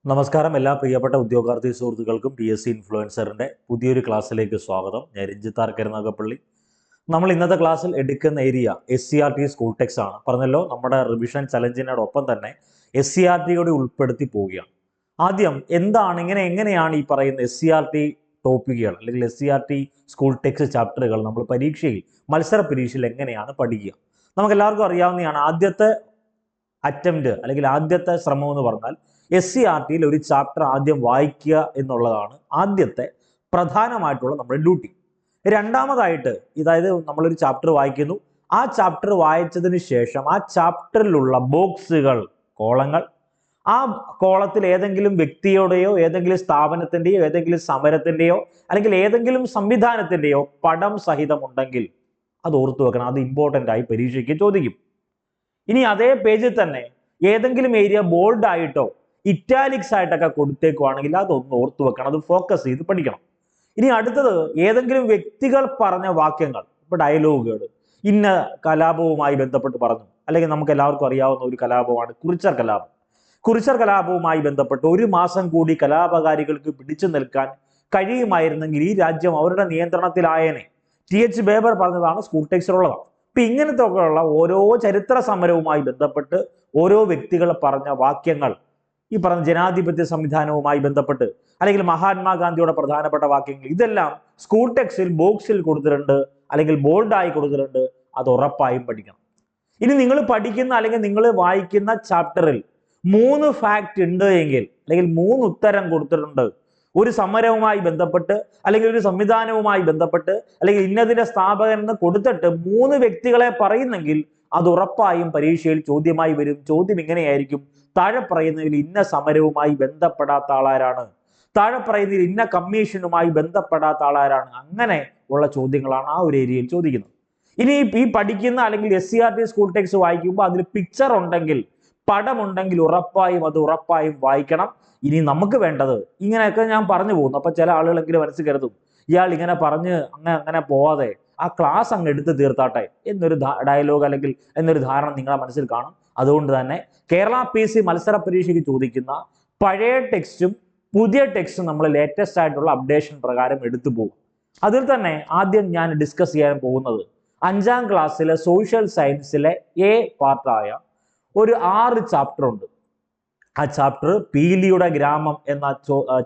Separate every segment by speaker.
Speaker 1: നമസ്കാരം എല്ലാ പ്രിയപ്പെട്ട ഉദ്യോഗാർത്ഥി സുഹൃത്തുക്കൾക്കും PSC ഇൻഫ്ലുവൻസറിൻ്റെ പുതിയൊരു ക്ലാസ്സിലേക്ക് സ്വാഗതം. ഞാൻ രഞ്ജിത്ത് ആർ കരുനാഗപ്പള്ളി. നമ്മൾ ഇന്നത്തെ ക്ലാസ്സിൽ എടുക്കുന്ന ഏരിയ SCERT സ്കൂൾ ടെക്സ്റ്റ് ആണ്. പറഞ്ഞല്ലോ, നമ്മുടെ റിവിഷൻ ചലഞ്ചിനോടൊപ്പം തന്നെ SCERT കൂടി ഉൾപ്പെടുത്തി പോവുകയാണ്. ആദ്യം എങ്ങനെയാണ് ഈ പറയുന്ന SCERT ടോപ്പിക്കുകൾ അല്ലെങ്കിൽ SCERT സ്കൂൾ ടെക്സ്റ്റ് ചാപ്റ്ററുകൾ നമ്മൾ പരീക്ഷയിൽ മത്സര പരീക്ഷയിൽ എങ്ങനെയാണ് പഠിക്കുക? നമുക്ക് എല്ലാവർക്കും അറിയാവുന്നതാണ്. ആദ്യത്തെ അറ്റംപ്റ്റ് അല്ലെങ്കിൽ ആദ്യത്തെ ശ്രമം എന്ന് പറഞ്ഞാൽ SCERTയിൽ ഒരു ചാപ്റ്റർ ആദ്യം വായിക്കുക എന്നുള്ളതാണ് ആദ്യത്തെ പ്രധാനമായിട്ടുള്ള നമ്മുടെ ഡ്യൂട്ടി. രണ്ടാമതായിട്ട്, അതായത് നമ്മളൊരു ചാപ്റ്റർ വായിക്കുന്നു, ആ ചാപ്റ്റർ വായിച്ചതിന് ശേഷം ആ ചാപ്റ്ററിലുള്ള ബോക്സുകൾ, കോളങ്ങൾ, ആ കോളത്തിൽ ഏതെങ്കിലും വ്യക്തിയുടെയോ ഏതെങ്കിലും സ്ഥാപനത്തിൻ്റെയോ ഏതെങ്കിലും സമരത്തിൻ്റെയോ അല്ലെങ്കിൽ ഏതെങ്കിലും സംവിധാനത്തിൻ്റെയോ പടം സഹിതമുണ്ടെങ്കിൽ അത് ഓർത്തു വെക്കണം. അത് ഇമ്പോർട്ടൻ്റ് ആയി പരീക്ഷയ്ക്ക് ചോദിക്കും. ഇനി അതേ പേജിൽ തന്നെ ഏതെങ്കിലും ഏരിയ ബോൾഡ് ആയിട്ടോ ഇറ്റാലിക്സ് ആയിട്ടൊക്കെ കൊടുത്തേക്കുവാണെങ്കിൽ അതൊന്ന് ഓർത്തു വെക്കണം. അത് ഫോക്കസ് ചെയ്ത് പഠിക്കണം. ഇനി അടുത്തത്, ഏതെങ്കിലും വ്യക്തികൾ പറഞ്ഞ വാക്യങ്ങൾ, ഇപ്പൊ ഡയലോഗുകൾ, ഇന്ന കലാപവുമായി ബന്ധപ്പെട്ട് പറഞ്ഞു, അല്ലെങ്കിൽ നമുക്ക് എല്ലാവർക്കും അറിയാവുന്ന ഒരു കലാപമാണ് കുറിച്യർ കലാപം. കുറിച്യർ കലാപവുമായി ബന്ധപ്പെട്ട് 1 മാസം കൂടി കലാപകാരികൾക്ക് പിടിച്ചു നിൽക്കാൻ കഴിയുമായിരുന്നെങ്കിൽ ഈ രാജ്യം അവരുടെ നിയന്ത്രണത്തിലായേനെ. TH ബേബർ പറഞ്ഞതാണ് സ്കൂൾ ടെക്സ്റ്റിലുള്ളത്. ഇപ്പൊ ഇങ്ങനത്തെ ഒക്കെയുള്ള ഓരോ ചരിത്ര സമരവുമായി ബന്ധപ്പെട്ട് ഓരോ വ്യക്തികൾ പറഞ്ഞ വാക്യങ്ങൾ, ഈ പറഞ്ഞ ജനാധിപത്യ സംവിധാനവുമായി ബന്ധപ്പെട്ട് അല്ലെങ്കിൽ മഹാത്മാഗാന്ധിയുടെ പ്രധാനപ്പെട്ട വാക്യങ്ങൾ, ഇതെല്ലാം സ്കൂൾ ടെക്സ്റ്റിൽ ബോക്സിൽ കൊടുത്തിട്ടുണ്ട് അല്ലെങ്കിൽ ബോൾഡായി കൊടുത്തിട്ടുണ്ട്. അത് ഉറപ്പായും പഠിക്കണം. ഇനി നിങ്ങൾ പഠിക്കുന്ന അല്ലെങ്കിൽ നിങ്ങൾ വായിക്കുന്ന ചാപ്റ്ററിൽ 3 ഫാക്ട് ഉണ്ട് എങ്കിൽ, അല്ലെങ്കിൽ 3 ഉത്തരം കൊടുത്തിട്ടുണ്ട്, ഒരു സമരവുമായി ബന്ധപ്പെട്ട് അല്ലെങ്കിൽ ഒരു സംവിധാനവുമായി ബന്ധപ്പെട്ട് അല്ലെങ്കിൽ ഇന്നതിന്റെ സ്ഥാപകൻ എന്ന് കൊടുത്തിട്ട് 3 വ്യക്തികളെ പറയുന്നെങ്കിൽ അത് ഉറപ്പായും പരീക്ഷയിൽ ചോദ്യമായി വരും. ചോദ്യം ഇങ്ങനെയായിരിക്കും: താഴെ പറയുന്നതിൽ ഇന്ന സമരവുമായി ബന്ധപ്പെടാത്ത ആളാരാണ്, താഴെ പറയുന്നതിൽ ഇന്ന കമ്മീഷനുമായി ബന്ധപ്പെടാത്ത ആളാരാണ്. അങ്ങനെ ഉള്ള ചോദ്യങ്ങളാണ് ആ ഒരു ഏരിയയിൽ ചോദിക്കുന്നത്. ഇനി ഈ പഠിക്കുന്ന അല്ലെങ്കിൽ SCERT സ്കൂൾ ടെക്സ്റ്റ് വായിക്കുമ്പോൾ അതിൽ പിക്ചർ ഉണ്ടെങ്കിൽ, പടമുണ്ടെങ്കിൽ ഉറപ്പായും വായിക്കണം. ഇനി നമുക്ക് വേണ്ടത്, ഇങ്ങനെയൊക്കെ ഞാൻ പറഞ്ഞു പോകുന്നു, അപ്പൊ ചില ആളുകളെങ്കിലും മനസ്സിൽ കരുതും ഇയാൾ ഇങ്ങനെ പറഞ്ഞ് അങ്ങനെ പോവാതെ ആ ക്ലാസ് അങ്ങ് എടുത്ത് തീർത്താട്ടെ എന്നൊരു ഡയലോഗ് അല്ലെങ്കിൽ എന്നൊരു ധാരണ നിങ്ങളുടെ മനസ്സിൽ കാണും. അതുകൊണ്ട് തന്നെ കേരള PC മത്സര പരീക്ഷയ്ക്ക് ചോദിക്കുന്ന പഴയ ടെക്സ്റ്റും പുതിയ ടെക്സ്റ്റും നമ്മൾ ലേറ്റസ്റ്റ് ആയിട്ടുള്ള അപ്ഡേഷൻ പ്രകാരം എടുത്തു പോകും. അതിൽ തന്നെ ആദ്യം ഞാൻ ഡിസ്കസ് ചെയ്യാൻ പോകുന്നത് 5ാം ക്ലാസ്സിലെ സോഷ്യൽ സയൻസിലെ A പാർട്ടായ ഒരു 6 ചാപ്റ്റർ ഉണ്ട്. ആ ചാപ്റ്റർ പീലിയുടെ ഗ്രാമം എന്ന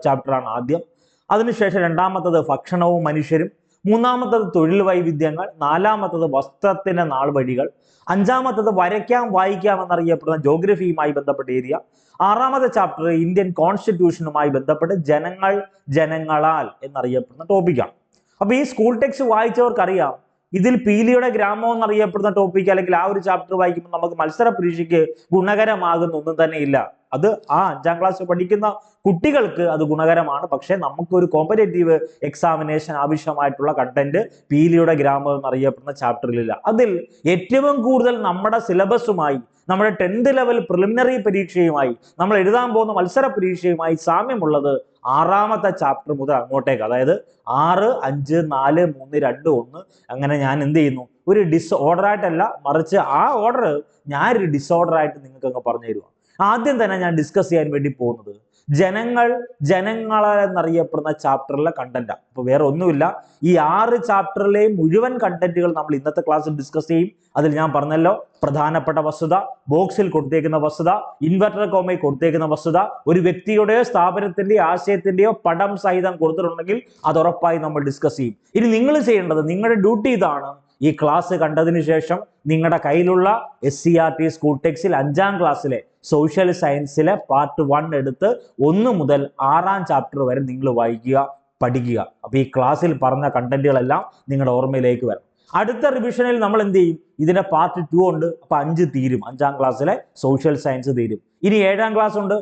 Speaker 1: ചാപ്റ്ററാണ് ആദ്യം. അതിനുശേഷം രണ്ടാമത്തത് ഭക്ഷണവും മനുഷ്യരും, മൂന്നാമത്തത് തൊഴിൽ വൈവിധ്യങ്ങൾ, നാലാമത്തത് വസ്ത്രത്തിന്റെ നാൾ വഴികൾ, അഞ്ചാമത്തത് വരയ്ക്കാം വായിക്കാം എന്നറിയപ്പെടുന്ന ജോഗ്രഫിയുമായി ബന്ധപ്പെട്ട ഏരിയ, 6ാമത്തെ ചാപ്റ്റർ ഇന്ത്യൻ കോൺസ്റ്റിറ്റ്യൂഷനുമായി ബന്ധപ്പെട്ട് ജനങ്ങൾ ജനങ്ങളാൽ എന്നറിയപ്പെടുന്ന ടോപ്പിക്കാണ്. അപ്പൊ ഈ സ്കൂൾ ടെക്സ്റ്റ് വായിച്ചവർക്കറിയാം, ഇതിൽ പീലിയുടെ ഗ്രാമം എന്നറിയപ്പെടുന്ന ടോപ്പിക് അല്ലെങ്കിൽ ആ ഒരു ചാപ്റ്റർ വായിക്കുമ്പോൾ നമുക്ക് മത്സര പരീക്ഷയ്ക്ക് ഗുണകരമാകുന്ന ഒന്നും തന്നെ ഇല്ല. അത് ആ 5ാം ക്ലാസ് പഠിക്കുന്ന കുട്ടികൾക്ക് അത് ഗുണകരമാണ്. പക്ഷെ നമുക്കൊരു കോമ്പറ്റേറ്റീവ് എക്സാമിനേഷൻ ആവശ്യമായിട്ടുള്ള കണ്ടന്റ് പീലിയുടെ ഗ്രാമം എന്നറിയപ്പെടുന്ന ചാപ്റ്ററിലില്ല. അതിൽ ഏറ്റവും കൂടുതൽ നമ്മുടെ സിലബസുമായി, നമ്മുടെ 10th ലെവൽ പ്രിലിമിനറി പരീക്ഷയുമായി, നമ്മൾ എഴുതാൻ പോകുന്ന മത്സര പരീക്ഷയുമായി സാമ്യമുള്ളത് 6ാമത്തെ ചാപ്റ്റർ മുതൽ അങ്ങോട്ടേക്ക്, അതായത് 6, 5, 4, 3, 2, 1 അങ്ങനെ ഞാൻ എന്ത് ചെയ്യുന്നു, ഒരു ഡിസോർഡർ ആയിട്ടല്ല, മറിച്ച് ആ ഓർഡർ ഞാനൊരു ഡിസോർഡർ ആയിട്ട് നിങ്ങൾക്ക് അങ്ങ് പറഞ്ഞു തരുക. ആദ്യം തന്നെ ഞാൻ ഡിസ്കസ് ചെയ്യാൻ വേണ്ടി പോകുന്നത് ജനങ്ങൾ ജനങ്ങളാൽ എന്നറിയപ്പെടുന്ന ചാപ്റ്ററിലെ കണ്ടന്റാണ്. അപ്പൊ വേറെ ഒന്നുമില്ല, ഈ 6 ചാപ്റ്ററിലെയും മുഴുവൻ കണ്ടന്റുകൾ നമ്മൾ ഇന്നത്തെ ക്ലാസ്സിൽ ഡിസ്കസ് ചെയ്യും. അതിൽ ഞാൻ പറഞ്ഞല്ലോ, പ്രധാനപ്പെട്ട വസ്തുത, ബോക്സിൽ കൊടുത്തേക്കുന്ന വസ്തുത, ഇൻവെർട്ടർ കോമയിൽ കൊടുത്തേക്കുന്ന വസ്തുത, ഒരു വ്യക്തിയുടെയോ സ്ഥാപനത്തിന്റെയോ ആശയത്തിന്റെയോ പടം സഹിതം കൊടുത്തിട്ടുണ്ടെങ്കിൽ അത് ഉറപ്പായി നമ്മൾ ഡിസ്കസ് ചെയ്യും. ഇനി നിങ്ങൾ ചെയ്യേണ്ടത്, നിങ്ങളുടെ ഡ്യൂട്ടി ഇതാണ്: ഈ ക്ലാസ് കണ്ടതിന് ശേഷം നിങ്ങളുടെ കയ്യിലുള്ള SCERT സ്കൂൾ ടെക്സ്റ്റിൽ 5ാം ക്ലാസ്സിലെ സോഷ്യൽ സയൻസിലെ പാർട്ട് 1 എടുത്ത് 1 മുതൽ 6ാം ചാപ്റ്റർ വരെ നിങ്ങൾ വായിക്കുക, പഠിക്കുക. അപ്പൊ ഈ ക്ലാസ്സിൽ പറഞ്ഞ കണ്ടന്റുകളെല്ലാം നിങ്ങളുടെ ഓർമ്മയിലേക്ക് വരും. അടുത്ത റിവിഷനിൽ നമ്മൾ എന്ത് ചെയ്യും, ഇതിന്റെ പാർട്ട് 2 ഉണ്ട്. അപ്പൊ 5 തീരും, 5ാം ക്ലാസ്സിലെ സോഷ്യൽ സയൻസ് തീരും. ഇനി 7ാം ക്ലാസ് ഉണ്ട്,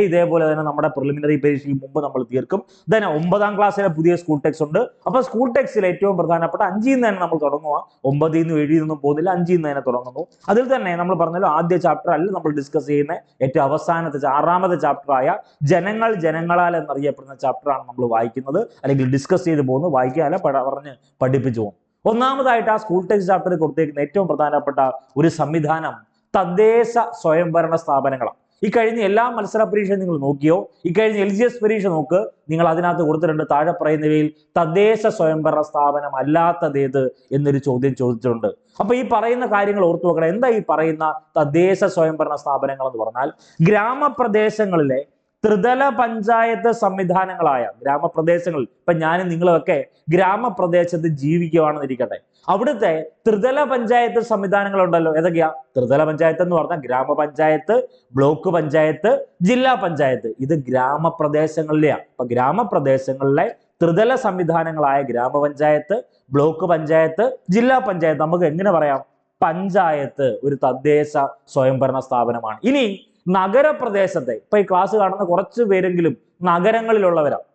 Speaker 1: ഇതേപോലെ തന്നെ നമ്മുടെ പ്രിലിമിനറി പരീക്ഷയ്ക്ക് മുമ്പ് നമ്മൾ തീർക്കും. then 9ാം ക്ലാസ്സിലെ പുതിയ സ്കൂൾ ടെക്സ്റ്റ് ഉണ്ട്. അപ്പൊ സ്കൂൾ ടെക്സ്റ്റിൽ ഏറ്റവും പ്രധാനപ്പെട്ട 5ൽ നിന്ന് തന്നെ നമ്മൾ തുടങ്ങുക. 9ൽ നിന്നും 7ൽ നിന്നും പോകുന്നില്ല, 5ൽ നിന്ന് തന്നെ തുടങ്ങുന്നു. അതിൽ തന്നെ നമ്മൾ പറഞ്ഞല്ലോ, ആദ്യ ചാപ്റ്റർ അല്ല നമ്മൾ ഡിസ്കസ് ചെയ്യുന്ന, ഏറ്റവും അവസാനത്തെ 6ാമത്തെ ചാപ്റ്റർ ആയ ജനങ്ങൾ ജനങ്ങളാൽ എന്നറിയപ്പെടുന്ന ചാപ്റ്ററാണ് നമ്മൾ വായിക്കുന്നത്, അല്ലെങ്കിൽ ഡിസ്കസ് ചെയ്ത് പോകുന്നു. വായിക്കുക അല്ല, പറഞ്ഞ് പഠിപ്പിച്ചു പോകും. ഒന്നാമതായിട്ട് ആ സ്കൂൾ ടെക്സ്റ്റ് ചാപ്റ്ററിൽ കൊടുത്തേക്കുന്ന ഏറ്റവും പ്രധാനപ്പെട്ട ഒരു സംവിധാനം തദ്ദേശ സ്വയംഭരണ സ്ഥാപനങ്ങളാണ്. ഈ കഴിഞ്ഞ എല്ലാ മത്സര പരീക്ഷയും നിങ്ങൾ നോക്കിയോ? ഈ കഴിഞ്ഞ LGS പരീക്ഷ നോക്ക്, നിങ്ങൾ അതിനകത്ത് കൊടുത്തിട്ടുണ്ട് താഴെ പറയുന്നവയിൽ തദ്ദേശ സ്വയംഭരണ സ്ഥാപനം അല്ലാത്തതേത് എന്നൊരു ചോദ്യം ചോദിച്ചിട്ടുണ്ട്. അപ്പൊ ഈ പറയുന്ന കാര്യങ്ങൾ ഓർത്തു വെക്കണം. എന്താ ഈ പറയുന്ന തദ്ദേശ സ്വയംഭരണ സ്ഥാപനങ്ങൾ എന്ന് പറഞ്ഞാൽ ഗ്രാമപ്രദേശങ്ങളിലെ ത്രിതല പഞ്ചായത്ത് സംവിധാനങ്ങളായ ഗ്രാമപ്രദേശങ്ങളിൽ, ഇപ്പൊ ഞാനും നിങ്ങളൊക്കെ ഗ്രാമപ്രദേശത്ത് ജീവിക്കുകയാണെന്നിരിക്കട്ടെ, അവിടുത്തെ ത്രിതല പഞ്ചായത്ത് സംവിധാനങ്ങൾ ഉണ്ടല്ലോ. ഏതൊക്കെയാ ത്രിതല പഞ്ചായത്ത് എന്ന് പറഞ്ഞാൽ? ഗ്രാമപഞ്ചായത്ത്, ബ്ലോക്ക് പഞ്ചായത്ത്, ജില്ലാ പഞ്ചായത്ത്. ഇത് ഗ്രാമപ്രദേശങ്ങളിലെയാണ്. അപ്പൊ ഗ്രാമപ്രദേശങ്ങളിലെ ത്രിതല സംവിധാനങ്ങളായ ഗ്രാമപഞ്ചായത്ത്, ബ്ലോക്ക് പഞ്ചായത്ത്, ജില്ലാ പഞ്ചായത്ത്, നമുക്ക് എങ്ങനെ പറയാം? പഞ്ചായത്ത് ഒരു തദ്ദേശ സ്വയംഭരണ സ്ഥാപനമാണ്. ഇനി നഗരപ്രദേശത്തെ, ഇപ്പൊ ഈ ക്ലാസ് കാണുന്ന കുറച്ച് പേരെങ്കിലും നഗരങ്ങളിലുള്ളവരാണ്.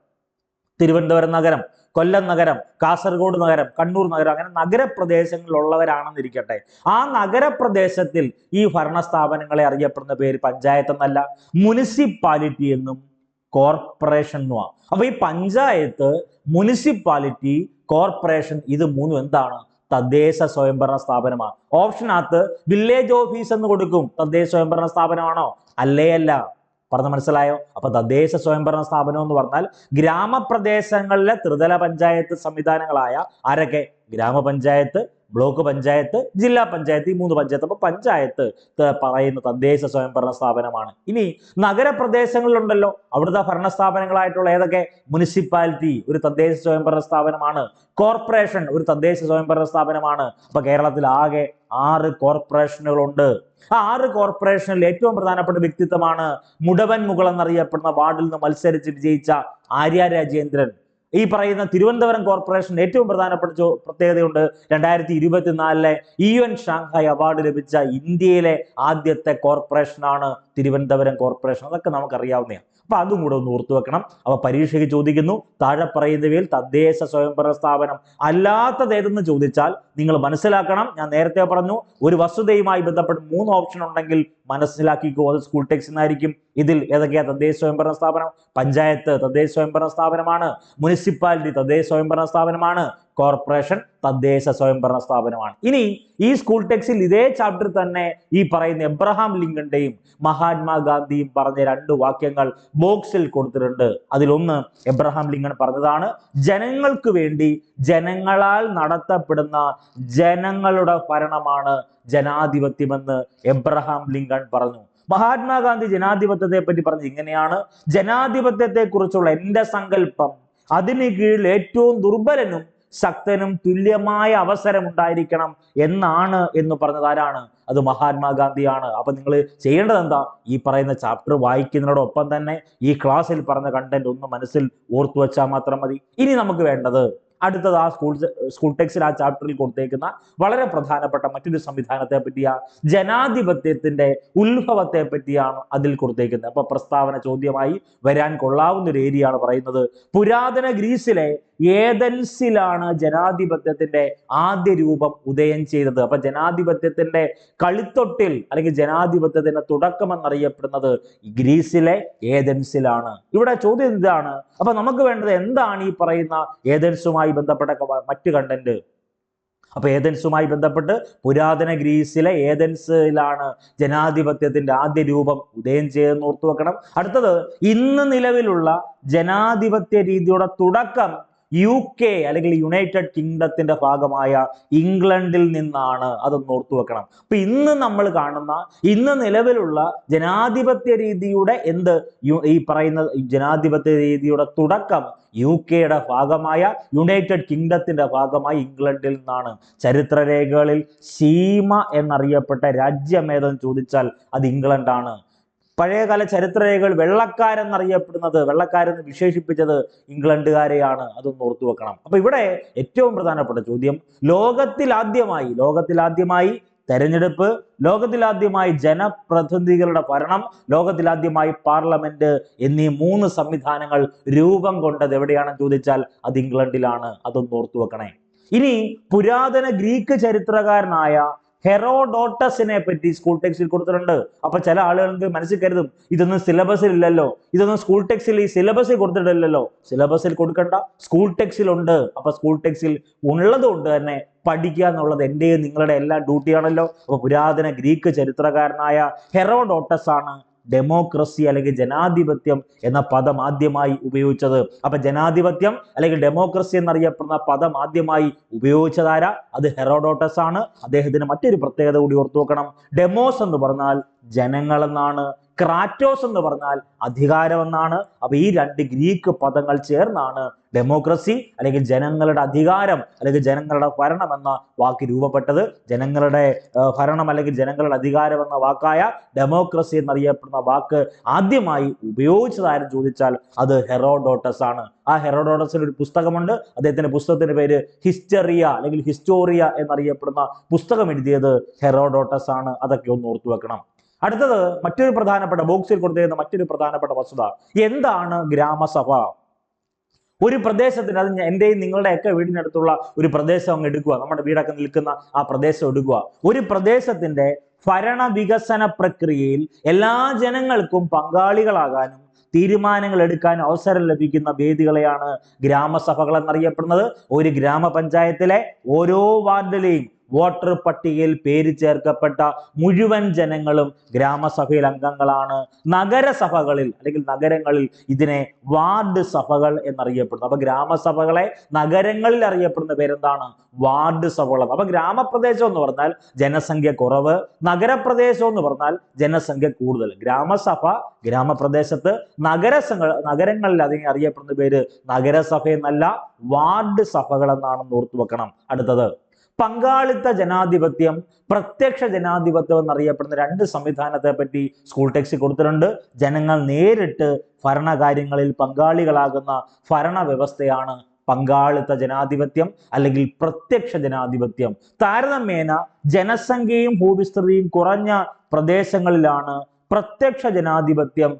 Speaker 1: തിരുവനന്തപുരം നഗരം, കൊല്ലം നഗരം, കാസർഗോഡ് നഗരം, കണ്ണൂർ നഗരം, അങ്ങനെ നഗരപ്രദേശങ്ങളിലുള്ളവരാണെന്നിരിക്കട്ടെ. ആ നഗരപ്രദേശത്തിൽ ഈ ഭരണസ്ഥാപനങ്ങളെ അറിയപ്പെടുന്ന പേര് പഞ്ചായത്ത് എന്നല്ല, മുനിസിപ്പാലിറ്റി എന്നും കോർപ്പറേഷൻ എന്നുമാണ്. അപ്പൊ ഈ പഞ്ചായത്ത്, മുനിസിപ്പാലിറ്റി, കോർപ്പറേഷൻ ഇത് മൂന്നും എന്താണ്? തദ്ദേശ സ്വയംഭരണ സ്ഥാപനമാണ്. ഓപ്ഷനകത്ത് വില്ലേജ് ഓഫീസ് എന്ന് കൊടുക്കും. തദ്ദേശ സ്വയംഭരണ സ്ഥാപനമാണോ? അല്ലേ അല്ല. പറഞ്ഞ മനസ്സിലായോ? അപ്പൊ തദ്ദേശ സ്വയംഭരണ സ്ഥാപനം എന്ന് പറഞ്ഞാൽ ഗ്രാമപ്രദേശങ്ങളിലെ ത്രിതല പഞ്ചായത്ത് സംവിധാനങ്ങളായ ആരൊക്കെ? ഗ്രാമപഞ്ചായത്ത്, ബ്ലോക്ക് പഞ്ചായത്ത്, ജില്ലാ പഞ്ചായത്ത്, ഈ 3 പഞ്ചായത്ത്. അപ്പൊ പഞ്ചായത്ത് പറയുന്ന തദ്ദേശ സ്വയംഭരണ സ്ഥാപനമാണ്. ഇനി നഗരപ്രദേശങ്ങളിലുണ്ടല്ലോ, അവിടുത്തെ ഭരണസ്ഥാപനങ്ങളായിട്ടുള്ള ഏതൊക്കെ? മുനിസിപ്പാലിറ്റി ഒരു തദ്ദേശ സ്വയംഭരണ സ്ഥാപനമാണ്. കോർപ്പറേഷൻ ഒരു തദ്ദേശ സ്വയംഭരണ സ്ഥാപനമാണ്. അപ്പൊ കേരളത്തിൽ ആകെ 6 കോർപ്പറേഷനുകളുണ്ട്. ആ 6 കോർപ്പറേഷനിൽ ഏറ്റവും പ്രധാനപ്പെട്ട വ്യക്തിത്വമാണ് മുടവൻ മുകൾ എന്നറിയപ്പെടുന്ന വാർഡിൽ നിന്ന് മത്സരിച്ച് വിജയിച്ച ആര്യ രാജേന്ദ്രൻ. ഈ പറയുന്ന തിരുവനന്തപുരം കോർപ്പറേഷൻ ഏറ്റവും പ്രധാനപ്പെട്ട പ്രത്യേകതയുണ്ട്. 2024 UN ഷാങ്ഹായ് അവാർഡ് ലഭിച്ച ഇന്ത്യയിലെ ആദ്യത്തെ കോർപ്പറേഷനാണ് തിരുവനന്തപുരം കോർപ്പറേഷൻ. അതൊക്കെ നമുക്കറിയാവുന്നതാണ്. അപ്പൊ അതും കൂടെ ഒന്ന് ഓർത്തു വെക്കണം. അപ്പൊ പരീക്ഷയ്ക്ക് ചോദിക്കുന്നു, താഴെ പറയുന്നവയിൽ തദ്ദേശ സ്വയംഭരണ സ്ഥാപനം അല്ലാത്തത് ഏതെന്ന് ചോദിച്ചാൽ നിങ്ങൾ മനസ്സിലാക്കണം. ഞാൻ നേരത്തെ പറഞ്ഞു, ഒരു വസ്തുതയുമായി ബന്ധപ്പെട്ട് 3 ഓപ്ഷൻ ഉണ്ടെങ്കിൽ മനസ്സിലാക്കിക്കോ, അത് സ്കൂൾ ടെക്സ്റ്റ് എന്നായിരിക്കും. ഇതിൽ ഏതൊക്കെയാ തദ്ദേശ സ്വയംഭരണ സ്ഥാപനം? പഞ്ചായത്ത് തദ്ദേശ സ്വയംഭരണ സ്ഥാപനമാണ്, മുനിസിപ്പാലിറ്റി തദ്ദേശ സ്വയംഭരണ സ്ഥാപനമാണ്, കോർപ്പറേഷൻ തദ്ദേശ സ്വയംഭരണ സ്ഥാപനമാണ്. ഇനി ഈ സ്കൂൾ ടെക്സ്റ്റിൽ ഇതേ ചാപ്റ്റർ തന്നെ ഈ പറയുന്ന എബ്രഹാം ലിങ്കന്റെയും മഹാത്മാഗാന്ധിയും പറഞ്ഞ 2 വാക്യങ്ങൾ ബോക്സിൽ കൊടുത്തിട്ടുണ്ട്. അതിലൊന്ന് എബ്രഹാം ലിങ്കൺ പറഞ്ഞതാണ്, ജനങ്ങൾക്ക് വേണ്ടി ജനങ്ങളാൽ നടത്തപ്പെടുന്ന ജനങ്ങളുടെ ഭരണമാണ് ജനാധിപത്യമെന്ന് എബ്രഹാം ലിങ്കൺ പറഞ്ഞു. മഹാത്മാഗാന്ധി ജനാധിപത്യത്തെ പറ്റി പറഞ്ഞത് ഇങ്ങനെയാണ്, ജനാധിപത്യത്തെ കുറിച്ചുള്ള എന്റെ സങ്കല്പം അതിന് കീഴിൽ ഏറ്റവും ദുർബലനും ശക്തനും തുല്യമായ അവസരം ഉണ്ടായിരിക്കണം എന്നാണ് എന്ന് പറഞ്ഞത് ആരാണ്? അത് മഹാത്മാഗാന്ധിയാണ്. അപ്പൊ നിങ്ങൾ ചെയ്യേണ്ടത് എന്താ? ഈ പറയുന്ന ചാപ്റ്റർ വായിക്കുന്നതിനോടൊപ്പം തന്നെ ഈ ക്ലാസ്സിൽ പറഞ്ഞ കണ്ടന്റ് ഒന്ന് മനസ്സിൽ ഓർത്തു വെച്ചാൽ മാത്രം മതി. ഇനി നമുക്ക് വേണ്ടത് അടുത്തത് ആ സ്കൂൾ ടെക്സ്റ്റിൽ ആ ചാപ്റ്ററിൽ കൊടുത്തേക്കുന്ന വളരെ പ്രധാനപ്പെട്ട മറ്റൊരു സംവിധാനത്തെ പറ്റിയാ, ജനാധിപത്യത്തിന്റെ ഉത്ഭവത്തെ പറ്റിയാണ് അതിൽ കൊടുത്തേക്കുന്നത്. അപ്പൊ പ്രസ്താവന ചോദ്യമായി വരാൻ കൊള്ളാവുന്ന ഒരു ഏരിയ ആണ് പറയുന്നത്. പുരാതന ഗ്രീസിലെ ഏതൻസിലാണ് ജനാധിപത്യത്തിന്റെ ആദ്യ രൂപം ഉദയം ചെയ്തത്. അപ്പൊ ജനാധിപത്യത്തിന്റെ കളിത്തൊട്ടിൽ അല്ലെങ്കിൽ ജനാധിപത്യത്തിന്റെ തുടക്കം എന്നറിയപ്പെടുന്നത് ഗ്രീസിലെ ഏതൻസിലാണ്. ഇവിടെ ചോദ്യം ഇതാണ്, അപ്പൊ നമുക്ക് വേണ്ടത് എന്താണ് ഈ പറയുന്ന ഏതൻസുമായി ബന്ധപ്പെട്ട മറ്റു കണ്ടന്റ്? അപ്പൊ ഏതൻസുമായി ബന്ധപ്പെട്ട് പുരാതന ഗ്രീസിലെ ഏതൻസിലാണ് ജനാധിപത്യത്തിന്റെ ആദ്യ രൂപം ഉദയം ചെയ്തെന്ന് ഓർത്തു വെക്കണം. അടുത്തത്, ഇന്ന് നിലവിലുള്ള ജനാധിപത്യ രീതിയുടെ തുടക്കം UK അല്ലെങ്കിൽ യുണൈറ്റഡ് കിങ്ഡത്തിന്റെ ഭാഗമായ ഇംഗ്ലണ്ടിൽ നിന്നാണ്. അതൊന്ന് ഓർത്തു വെക്കണം. അപ്പൊ ഇന്ന് നമ്മൾ കാണുന്ന, ഇന്ന് നിലവിലുള്ള ജനാധിപത്യ രീതിയുടെ ഈ പറയുന്ന ജനാധിപത്യ രീതിയുടെ തുടക്കം UK ഭാഗമായ യുണൈറ്റഡ് കിങ്ഡത്തിന്റെ ഭാഗമായ ഇംഗ്ലണ്ടിൽ നിന്നാണ്. ചരിത്രരേഖകളിൽ സീമ എന്നറിയപ്പെട്ട രാജ്യം ഏതെന്ന് ചോദിച്ചാൽ അത് ഇംഗ്ലണ്ടാണ്. പഴയകാല ചരിത്രരേഖകൾ വെള്ളക്കാരെന്ന് വിശേഷിപ്പിച്ചത് ഇംഗ്ലണ്ടുകാരെയാണ്. അതൊന്ന് ഓർത്തു വെക്കണം. അപ്പൊ ഇവിടെ ഏറ്റവും പ്രധാനപ്പെട്ട ചോദ്യം, ലോകത്തിലാദ്യമായി തെരഞ്ഞെടുപ്പ്, ലോകത്തിലാദ്യമായി ജനപ്രതിനിധികളുടെ ഭരണം, ലോകത്തിലാദ്യമായി പാർലമെന്റ് എന്നീ 3 സംവിധാനങ്ങൾ രൂപം കൊണ്ടത് എവിടെയാണെന്ന് ചോദിച്ചാൽ അത് ഇംഗ്ലണ്ടിലാണ്. അതൊന്ന് ഓർത്തു വെക്കണേ. ഇനി പുരാതന ഗ്രീക്ക് ചരിത്രകാരനായ ഹെറോഡോട്ടസിനെ പറ്റി സ്കൂൾ ടെക്സ്റ്റിൽ കൊടുത്തിട്ടുണ്ട്. അപ്പൊ ചില ആളുകൾക്ക് മനസ്സിൽ കരുതും, ഇതൊന്നും സിലബസിൽ ഇല്ലല്ലോ, ഇതൊന്നും സ്കൂൾ ടെക്സ്റ്റിൽ ഈ സിലബസിൽ കൊടുത്തിട്ടില്ലല്ലോ. സിലബസിൽ കൊടുക്കണ്ട, സ്കൂൾ ടെക്സ്റ്റിൽ ഉണ്ട്. അപ്പൊ സ്കൂൾ ടെക്സ്റ്റിൽ ഉള്ളത് കൊണ്ട് തന്നെ പഠിക്കുക എന്നുള്ളത് എന്റെയും നിങ്ങളുടെ എല്ലാ ഡ്യൂട്ടിയാണല്ലോ. അപ്പൊ പുരാതന ഗ്രീക്ക് ചരിത്രകാരനായ ഹെറോഡോട്ടസ് ആണ് ഡെമോക്രസി അല്ലെങ്കിൽ ജനാധിപത്യം എന്ന പദം ആദ്യമായി ഉപയോഗിച്ചത്? അപ്പൊ ജനാധിപത്യം അല്ലെങ്കിൽ ഡെമോക്രസി എന്നറിയപ്പെടുന്ന പദം ആദ്യമായി ഉപയോഗിച്ചതാര? അത് ഹെറോഡോട്ടസ് ആണ്. അദ്ദേഹത്തിന് മറ്റൊരു പ്രത്യേകത കൂടി ഓർത്തു വെക്കണം. ഡെമോസ് എന്ന് പറഞ്ഞാൽ ജനങ്ങൾ എന്നാണ്, ക്രാറ്റോസ് എന്ന് പറഞ്ഞാൽ അധികാരം എന്നാണ്. അപ്പൊ ഈ രണ്ട് ഗ്രീക്ക് പദങ്ങൾ ചേർന്നാണ് ഡെമോക്രസി അല്ലെങ്കിൽ ജനങ്ങളുടെ അധികാരം അല്ലെങ്കിൽ ജനങ്ങളുടെ ഭരണം എന്ന വാക്ക് രൂപപ്പെട്ടത്. ജനങ്ങളുടെ ഭരണം അല്ലെങ്കിൽ ജനങ്ങളുടെ അധികാരം എന്ന വാക്കായ ഡെമോക്രസി എന്നറിയപ്പെടുന്ന വാക്ക് ആദ്യമായി ഉപയോഗിച്ചതാരും ചോദിച്ചാൽ അത് ഹെറോഡോട്ടസ് ആണ്. ആ ഹെറോഡോട്ടസിന് ഒരു പുസ്തകമുണ്ട്. അദ്ദേഹത്തിന്റെ പുസ്തകത്തിന്റെ പേര് ഹിസ്റ്ററിയ അല്ലെങ്കിൽ ഹിസ്റ്റോറിയ എന്നറിയപ്പെടുന്ന പുസ്തകം എഴുതിയത് ഹെറോഡോട്ടസ് ആണ്. അതൊക്കെ ഒന്ന് ഓർത്തു വെക്കണം. അടുത്തത് മറ്റൊരു പ്രധാനപ്പെട്ട ബോക്സിൽ കൊടുത്തിരുന്ന മറ്റൊരു പ്രധാനപ്പെട്ട വസ്തുത, എന്താണ് ഗ്രാമസഭ? ഒരു പ്രദേശത്തിന്, അത് എന്റെയും നിങ്ങളുടെയൊക്കെ വീടിനടുത്തുള്ള ഒരു പ്രദേശം അങ്ങ് എടുക്കുക, നമ്മുടെ വീടൊക്കെ നിൽക്കുന്ന ആ പ്രദേശം എടുക്കുക. ഒരു പ്രദേശത്തിന്റെ ഭരണ വികസന പ്രക്രിയയിൽ എല്ലാ ജനങ്ങൾക്കും പങ്കാളികളാകാനും തീരുമാനങ്ങൾ എടുക്കാൻ അവസരം ലഭിക്കുന്ന വേദികളെയാണ് ഗ്രാമസഭകൾ എന്നറിയപ്പെടുന്നത്. ഒരു ഗ്രാമപഞ്ചായത്തിലെ ഓരോ വാർഡിലെയും വോട്ടർ പട്ടികയിൽ പേര് ചേർക്കപ്പെട്ട മുഴുവൻ ജനങ്ങളും ഗ്രാമസഭയിൽ അംഗങ്ങളാണ്. നഗരസഭകളിൽ അല്ലെങ്കിൽ നഗരങ്ങളിൽ ഇതിനെ വാർഡ് സഭകൾ എന്നറിയപ്പെടുന്നു. അപ്പൊ ഗ്രാമസഭകളെ നഗരങ്ങളിൽ അറിയപ്പെടുന്ന പേരെന്താണ്? വാർഡ് സഭകൾ. അപ്പൊ ഗ്രാമപ്രദേശം എന്ന് പറഞ്ഞാൽ ജനസംഖ്യ കുറവ്, നഗരപ്രദേശം എന്ന് പറഞ്ഞാൽ ജനസംഖ്യ കൂടുതൽ. ഗ്രാമസഭ ഗ്രാമപ്രദേശത്ത്, നഗരങ്ങളിൽ അതിനെ അറിയപ്പെടുന്ന പേര് നഗരസഭ എന്നല്ല, വാർഡ് സഭകൾ എന്നാണെന്ന് ഓർത്തു വെക്കണം. അടുത്തത് പങ്കാളിത്ത ജനാധിപത്യം, പ്രത്യക്ഷ ജനാധിപത്യം എന്നറിയപ്പെടുന്ന രണ്ട് സംവിധാനത്തെ പറ്റി സ്കൂൾ ടെക്സ്റ്റ് കൊടുത്തിട്ടുണ്ട്. ജനങ്ങൾ നേരിട്ട് ഭരണകാര്യങ്ങളിൽ പങ്കാളികളാകുന്ന ഭരണ വ്യവസ്ഥയാണ് പങ്കാളിത്ത ജനാധിപത്യം അല്ലെങ്കിൽ പ്രത്യക്ഷ ജനാധിപത്യം. താരതമ്യേന ജനസംഖ്യയും ഭൂവിസ്തൃതിയും കുറഞ്ഞ പ്രദേശങ്ങളിലാണ് പ്രത്യക്ഷ ജനാധിപത്യം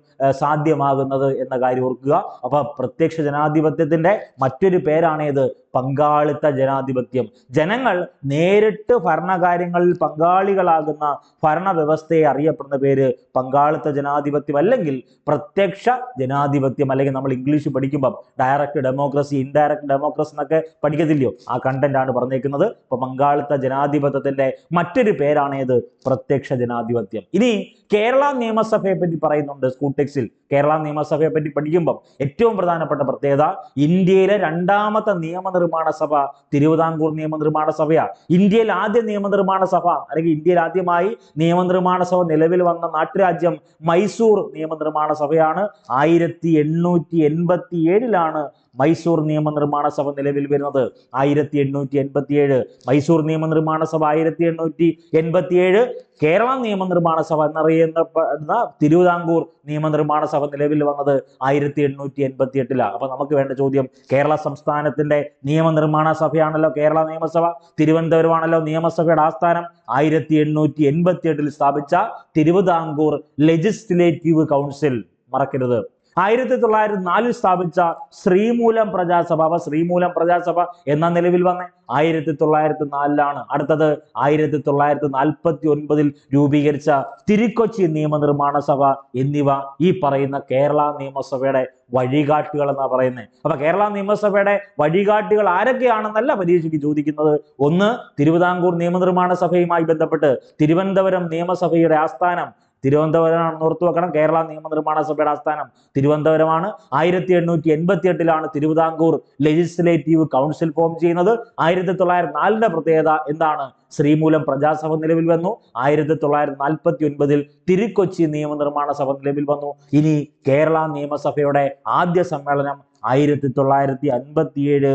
Speaker 1: സാധ്യമാകുന്നത് എന്ന കാര്യം ഓർക്കുക. അപ്പൊ പ്രത്യക്ഷ ജനാധിപത്യത്തിന്റെ മറ്റൊരു പേരാണേത്? പങ്കാളിത്ത ജനാധിപത്യം. ജനങ്ങൾ നേരിട്ട് ഭരണകാര്യങ്ങളിൽ പങ്കാളികളാകുന്ന ഭരണ വ്യവസ്ഥയെ അറിയപ്പെടുന്ന പേര് പങ്കാളിത്ത ജനാധിപത്യം അല്ലെങ്കിൽ പ്രത്യക്ഷ ജനാധിപത്യം. അല്ലെങ്കിൽ നമ്മൾ ഇംഗ്ലീഷ് പഠിക്കുമ്പം ഡയറക്റ്റ് ഡെമോക്രസി, ഇൻഡയറക്റ്റ് ഡെമോക്രസി എന്നൊക്കെ പഠിക്കത്തില്ലയോ? ആ കണ്ടന്റ് ആണ് പറഞ്ഞേക്കുന്നത്. അപ്പൊ പങ്കാളിത്ത ജനാധിപത്യത്തിന്റെ മറ്റൊരു പേരാണേത്? പ്രത്യക്ഷ ജനാധിപത്യം. ഇനി കേരള നിയമസഭയെ പറ്റി പറയുന്നുണ്ട് സ്കൂൾ ടെക്സ്റ്റിൽ. കേരള നിയമസഭയെ പറ്റി പഠിക്കുമ്പം ഏറ്റവും പ്രധാനപ്പെട്ട പ്രത്യേകത, ഇന്ത്യയിലെ രണ്ടാമത്തെ നിയമനിർമ്മാണ സഭ തിരുവിതാംകൂർ നിയമനിർമ്മാണ സഭയാണ്. ഇന്ത്യയിൽ ആദ്യ നിയമനിർമ്മാണ സഭ അല്ലെങ്കിൽ ഇന്ത്യയിൽ ആദ്യമായി നിയമനിർമ്മാണ സഭ നിലവിൽ വന്ന നാട്ടുരാജ്യം മൈസൂർ നിയമനിർമ്മാണ സഭയാണ്. 1887 മൈസൂർ നിയമനിർമ്മാണ സഭ നിലവിൽ വരുന്നത്. 1887 മൈസൂർ നിയമനിർമ്മാണ സഭ, 1887 കേരള നിയമനിർമ്മാണ സഭ എന്നറിയപ്പെടുന്ന തിരുവിതാംകൂർ നിയമനിർമ്മാണ സഭ നിലവിൽ വന്നത് 1888. അപ്പൊ നമുക്ക് വേണ്ട ചോദ്യം, കേരള സംസ്ഥാനത്തിന്റെ നിയമനിർമ്മാണ സഭയാണല്ലോ കേരള നിയമസഭ. തിരുവനന്തപുരമാണല്ലോ നിയമസഭയുടെ ആസ്ഥാനം. 1888 സ്ഥാപിച്ച തിരുവിതാംകൂർ ലെജിസ്ലേറ്റീവ് കൗൺസിൽ മറക്കരുത്. 1904 സ്ഥാപിച്ച ശ്രീമൂലം പ്രജാസഭ. അപ്പൊ ശ്രീമൂലം പ്രജാസഭ എന്ന നിലവിൽ വന്നേ 1904 അടുത്തത് 1949 രൂപീകരിച്ച തിരുക്കൊച്ചി നിയമനിർമ്മാണ സഭ എന്നിവ ഈ പറയുന്ന കേരള നിയമസഭയുടെ വഴികാട്ടികൾ എന്നാ പറയുന്നത്. അപ്പൊ കേരള നിയമസഭയുടെ വഴികാട്ടികൾ ആരൊക്കെയാണെന്നല്ല പരീക്ഷയ്ക്ക് ചോദിക്കുന്നത്. ഒന്ന്, തിരുവിതാംകൂർ നിയമനിർമ്മാണ സഭയുമായി ബന്ധപ്പെട്ട് തിരുവനന്തപുരം നിയമസഭയുടെ ആസ്ഥാനം തിരുവനന്തപുരമാണെന്ന് ഓർത്തു വെക്കണം. കേരള നിയമനിർമ്മാണ സഭയുടെ ആസ്ഥാനം തിരുവനന്തപുരമാണ്. 1888 തിരുവിതാംകൂർ ലെജിസ്ലേറ്റീവ് കൗൺസിൽ ഫോം ചെയ്യുന്നത്. 1904 പ്രത്യേകത എന്താണ്? ശ്രീമൂലം പ്രജാസഭ നിലവിൽ വന്നു. 1949 തിരുക്കൊച്ചി നിയമനിർമ്മാണ സഭ നിലവിൽ വന്നു. ഇനി കേരള നിയമസഭയുടെ ആദ്യ സമ്മേളനം 1957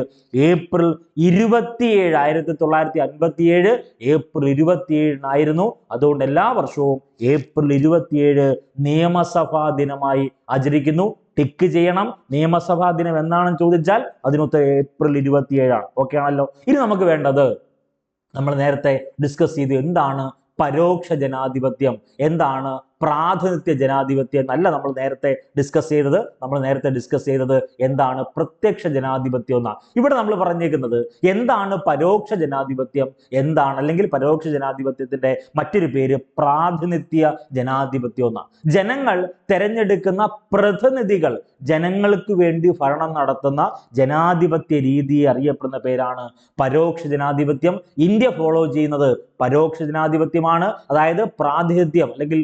Speaker 1: ഏപ്രിൽ 27 ഏപ്രിൽ 27 അതുകൊണ്ട് എല്ലാ വർഷവും ഏപ്രിൽ 27 നിയമസഭാ ദിനമായി ആചരിക്കുന്നു. ടിക്ക് ചെയ്യണം. നിയമസഭാ ദിനം എന്നാണെന്ന് ചോദിച്ചാൽ അതിനൊത്ത് ഏപ്രിൽ 27 ഓക്കെ ആണല്ലോ. ഇനി നമുക്ക് വേണ്ടത്, നമ്മൾ നേരത്തെ ഡിസ്കസ് ചെയ്ത്, എന്താണ് പരോക്ഷ ജനാധിപത്യം, എന്താണ് പ്രാതിനിധ്യ ജനാധിപത്യം എന്നല്ല നമ്മൾ നേരത്തെ ഡിസ്കസ് ചെയ്തത്. നമ്മൾ നേരത്തെ ഡിസ്കസ് ചെയ്തത് എന്താണ് പ്രത്യക്ഷ ജനാധിപത്യം എന്നാണ്. ഇവിടെ നമ്മൾ പറഞ്ഞേക്കുന്നത് എന്താണ് പരോക്ഷ ജനാധിപത്യം, എന്താണ് അല്ലെങ്കിൽ പരോക്ഷ ജനാധിപത്യത്തിന്റെ മറ്റൊരു പേര് പ്രാതിനിധ്യ ജനാധിപത്യം എന്നാണ്. ജനങ്ങൾ തെരഞ്ഞെടുക്കുന്ന പ്രതിനിധികൾ ജനങ്ങൾക്ക് വേണ്ടി ഭരണം നടത്തുന്ന ജനാധിപത്യ രീതിയെ അറിയപ്പെടുന്ന പേരാണ് പരോക്ഷ ജനാധിപത്യം. ഇന്ത്യ ഫോളോ ചെയ്യുന്നത് പരോക്ഷ ജനാധിപത്യമാണ്. അതായത് പ്രാതിനിധ്യം അല്ലെങ്കിൽ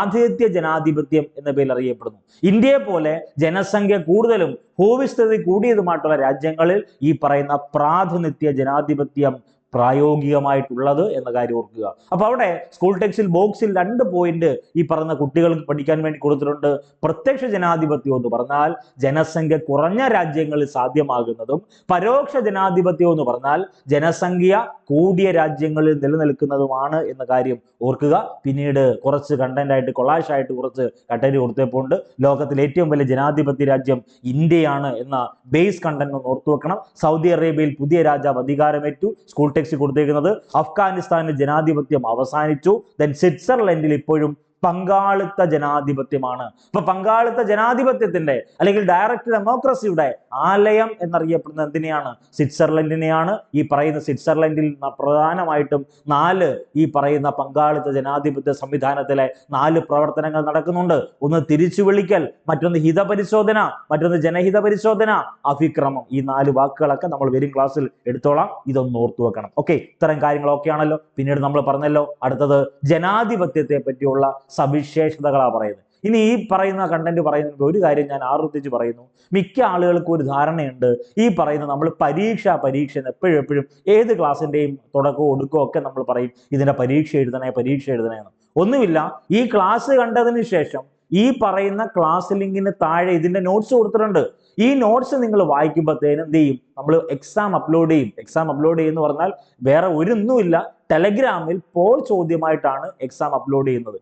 Speaker 1: പ്രാതിനിധ്യ ജനാധിപത്യം എന്ന പേരിൽ അറിയപ്പെടുന്നു. ഇന്ത്യയെ പോലെ ജനസംഖ്യ കൂടുതലും ഭൂവിസ്തൃതി കൂടിയതുമായിട്ടുള്ള രാജ്യങ്ങളിൽ ഈ പറയുന്ന പ്രാതിനിധ്യ ജനാധിപത്യം പ്രായോഗികമായിട്ടുള്ളത് എന്ന കാര്യം ഓർക്കുക. അപ്പൊ അവിടെ സ്കൂൾ ടെക്സ്റ്റിൽ ബോക്സിൽ 2 പോയിന്റ് ഈ പറഞ്ഞ കുട്ടികൾക്ക് പഠിക്കാൻ വേണ്ടി കൊടുത്തിട്ടുണ്ട്. പ്രത്യക്ഷ ജനാധിപത്യം എന്ന് പറഞ്ഞാൽ ജനസംഖ്യ കുറഞ്ഞ രാജ്യങ്ങളിൽ സാധ്യമാകുന്നതും, പരോക്ഷ ജനാധിപത്യം എന്ന് പറഞ്ഞാൽ ജനസംഖ്യ കൂടിയ രാജ്യങ്ങളിൽ നിലനിൽക്കുന്നതുമാണ് എന്ന കാര്യം ഓർക്കുക. പിന്നീട് കുറച്ച് കണ്ടന്റ് ആയിട്ട് കൊളാഷ് ആയിട്ട് കുറച്ച് കണ്ടന്റ് കൊടുത്തപ്പോൾ ലോകത്തിലെ ഏറ്റവും വലിയ ജനാധിപത്യ രാജ്യം ഇന്ത്യയാണ് എന്ന ബേസ് കണ്ടന്റ് ഒന്ന് ഓർത്തു വെക്കണം. സൗദി അറേബ്യയിൽ പുതിയ രാജാവ് അധികാരമേറ്റു. സ്കൂൾ ടെക്സ്റ്റ് കൊടുത്തിരിക്കുന്നത് അഫ്ഗാനിസ്ഥാനിൽ ജനാധിപത്യം അവസാനിച്ചു. ദെൻ സ്വിറ്റ്സർലൻഡിൽ ഇപ്പോഴും പങ്കാളിത്ത ജനാധിപത്യമാണ്. അപ്പൊ പങ്കാളിത്ത ജനാധിപത്യത്തിന്റെ അല്ലെങ്കിൽ ഡയറക്റ്റ് ഡെമോക്രസിയുടെ ആലയം എന്നറിയപ്പെടുന്ന എന്തിനെയാണ്? സ്വിറ്റ്സർലൻഡിനെയാണ്. ഈ പറയുന്ന സ്വിറ്റ്സർലൻഡിൽ പ്രധാനമായിട്ടും 4 ഈ പറയുന്ന പങ്കാളിത്ത ജനാധിപത്യ സംവിധാനത്തിലെ 4 പ്രവർത്തനങ്ങൾ നടക്കുന്നുണ്ട്. ഒന്ന് തിരിച്ചു വിളിക്കൽ, മറ്റൊന്ന് ഹിതപരിശോധന, മറ്റൊന്ന് ജനഹിത പരിശോധന, അഭിക്രമം. ഈ 4 വാക്കുകളൊക്കെ നമ്മൾ വരും ക്ലാസ്സിൽ എടുത്തോളാം. ഇതൊന്ന് ഓർത്തു വെക്കണം. ഓക്കെ, ഇത്തരം കാര്യങ്ങളൊക്കെ ആണല്ലോ. പിന്നീട് നമ്മൾ പറഞ്ഞല്ലോ അടുത്തത് ജനാധിപത്യത്തെ പറ്റിയുള്ള സവിശേഷതകളാണ് പറയുന്നത്. ഇനി ഈ പറയുന്ന കണ്ടന്റ് പറയുന്നതിന് ഒരു കാര്യം ഞാൻ ആവർത്തിച്ച് പറയുന്നു. മിക്ക ആളുകൾക്കും ഒരു ധാരണയുണ്ട്, ഈ പറയുന്ന നമ്മൾ പരീക്ഷ എന്ന് എപ്പോഴും ഏത് ക്ലാസ്സിന്റെയും തുടക്കവും ഒടുക്കവും ഒക്കെ നമ്മൾ പറയും ഇതിന്റെ പരീക്ഷ എഴുതണേ എന്ന്. ഒന്നുമില്ല, ഈ ക്ലാസ് കണ്ടതിന് ശേഷം ഈ പറയുന്ന ക്ലാസ് ലിങ്കിന് താഴെ ഇതിന്റെ നോട്ട്സ് കൊടുത്തിട്ടുണ്ട്. ഈ നോട്ട്സ് നിങ്ങൾ വായിക്കുമ്പോഴത്തേനും എന്ത് ചെയ്യും? നമ്മൾ എക്സാം അപ്ലോഡ് ചെയ്യും. എക്സാം അപ്ലോഡ് ചെയ്യുന്ന പറഞ്ഞാൽ വേറെ ഒരൊന്നുമില്ല, ടെലഗ്രാമിൽ പോൾ ചോദ്യമായിട്ടാണ് എക്സാം അപ്ലോഡ് ചെയ്യുന്നത്.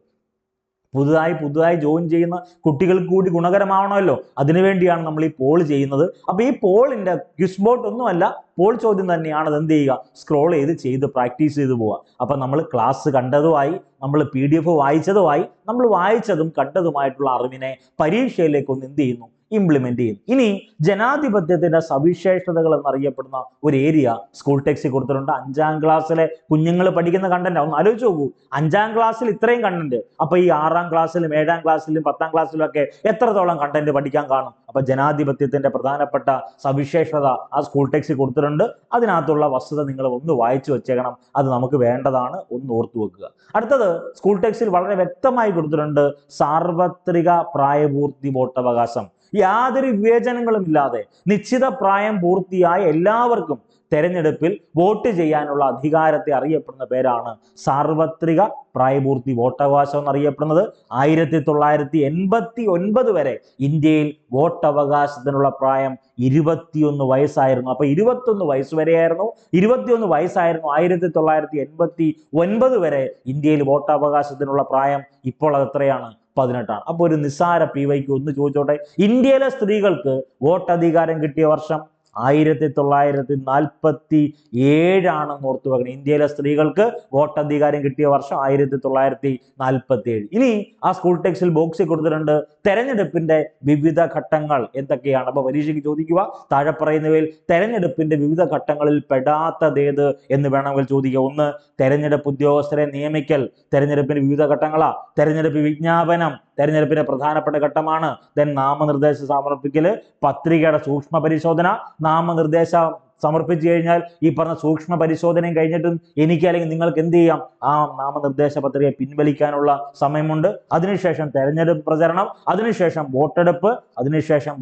Speaker 1: പുതുതായി ജോയിൻ ചെയ്യുന്ന കുട്ടികൾക്ക് കൂടി ഗുണകരമാവണമല്ലോ, അതിനുവേണ്ടിയാണ് നമ്മൾ ഈ പോൾ ചെയ്യുന്നത്. അപ്പൊ ഈ പോളിന്റെ ക്വിസ് ബോർഡ് ഒന്നുമല്ല, പോൾ ചോദ്യം തന്നെയാണ്. അത് എന്ത് ചെയ്യുക? സ്ക്രോൾ ചെയ്ത് പ്രാക്ടീസ് ചെയ്ത് പോവുക. അപ്പൊ നമ്മൾ ക്ലാസ് കണ്ടതുമായി, നമ്മൾ PDF വായിച്ചതുമായി, നമ്മൾ വായിച്ചതും കണ്ടതുമായിട്ടുള്ള അറിവിനെ പരീക്ഷയിലേക്ക് ഒന്ന് എന്ത് ചെയ്യുന്നു? ഇംപ്ലിമെന്റ് ചെയ്യുന്നു. ഇനി ജനാധിപത്യത്തിന്റെ സവിശേഷതകൾ എന്നറിയപ്പെടുന്ന ഒരു ഏരിയ സ്കൂൾ ടെക്സ്റ്റ് കൊടുത്തിട്ടുണ്ട്. 5ാം ക്ലാസ്സിലെ കുഞ്ഞുങ്ങൾ പഠിക്കുന്ന കണ്ടന്റ് ഒന്ന് ആലോചിച്ച് നോക്കൂ. 5ാം ക്ലാസ്സിൽ ഇത്രയും കണ്ടന്റ്, അപ്പൊ ഈ 6ാം ക്ലാസ്സിലും 7ാം ക്ലാസ്സിലും 10ാം ക്ലാസ്സിലും ഒക്കെ എത്രത്തോളം കണ്ടന്റ് പഠിക്കാൻ കാണും? അപ്പൊ ജനാധിപത്യത്തിന്റെ പ്രധാനപ്പെട്ട സവിശേഷത ആ സ്കൂൾ ടെക്സ്റ്റ് കൊടുത്തിട്ടുണ്ട്. അതിനകത്തുള്ള വസ്തുത നിങ്ങൾ ഒന്ന് വായിച്ചു വെച്ചേക്കണം. അത് നമുക്ക് വേണ്ടതാണ്, ഒന്ന് ഓർത്തു വെക്കുക. അടുത്തത് സ്കൂൾ ടെക്സ്റ്റിൽ വളരെ വ്യക്തമായി കൊടുത്തിട്ടുണ്ട് സാർവത്രിക പ്രായപൂർത്തി വോട്ടവകാശം. യാതൊരു വിവേചനങ്ങളും ഇല്ലാതെ നിശ്ചിത പ്രായം പൂർത്തിയായ എല്ലാവർക്കും തെരഞ്ഞെടുപ്പിൽ വോട്ട് ചെയ്യാനുള്ള അധികാരത്തെ അറിയപ്പെടുന്ന പേരാണ് സാർവത്രിക പ്രായപൂർത്തി വോട്ടവകാശം എന്നറിയപ്പെടുന്നത്. 1989 വരെ ഇന്ത്യയിൽ വോട്ടവകാശത്തിനുള്ള പ്രായം 21 വയസ്സായിരുന്നു. അപ്പൊ 21 വയസ്സ് വരെയായിരുന്നു. 21 വയസ്സായിരുന്നു 1989 വരെ ഇന്ത്യയിൽ വോട്ടവകാശത്തിനുള്ള പ്രായം. ഇപ്പോൾ അത് എത്രയാണ്? 18. അപ്പൊ ഒരു നിസ്സാര PYQ ഒന്ന് ചോദിച്ചോട്ടെ, ഇന്ത്യയിലെ സ്ത്രീകൾക്ക് വോട്ടധികാരം കിട്ടിയ വർഷം 1947 ആണെന്ന് ഓർത്തു വെക്കണം. ഇന്ത്യയിലെ സ്ത്രീകൾക്ക് വോട്ടധികാരം കിട്ടിയ വർഷം 1947. ഇനി ആ സ്കൂൾ ടെക്സ്റ്റിൽ ബോക്സിൽ കൊടുത്തിട്ടുണ്ട് തെരഞ്ഞെടുപ്പിന്റെ വിവിധ ഘട്ടങ്ങൾ എന്തൊക്കെയാണ്. അപ്പൊ പരീക്ഷയ്ക്ക് ചോദിക്കുക, താഴെ പറയുന്നവയിൽ തെരഞ്ഞെടുപ്പിന്റെ വിവിധ ഘട്ടങ്ങളിൽ പെടാത്തതേത് എന്ന് വേണമെങ്കിൽ ചോദിക്കുക. 1, തെരഞ്ഞെടുപ്പ് ഉദ്യോഗസ്ഥരെ നിയമിക്കൽ തെരഞ്ഞെടുപ്പിന്റെ വിവിധ ഘട്ടങ്ങളാ. തെരഞ്ഞെടുപ്പ് വിജ്ഞാപനം തെരഞ്ഞെടുപ്പിന്റെ പ്രധാനപ്പെട്ട ഘട്ടമാണ്. ദെൻ നാമനിർദ്ദേശം സമർപ്പിക്കല്, പത്രികയുടെ സൂക്ഷ്മ പരിശോധന. നാമനിർദ്ദേശം സമർപ്പിച്ചു കഴിഞ്ഞാൽ ഈ പറഞ്ഞ സൂക്ഷ്മ പരിശോധനയും കഴിഞ്ഞിട്ടും എനിക്ക് അല്ലെങ്കിൽ നിങ്ങൾക്ക് എന്ത് ചെയ്യാം? ആ നാമനിർദ്ദേശ പത്രിക പിൻവലിക്കാനുള്ള സമയമുണ്ട്. അതിനുശേഷം തെരഞ്ഞെടുപ്പ് പ്രചരണം, അതിനുശേഷം വോട്ടെടുപ്പ്, അതിനുശേഷം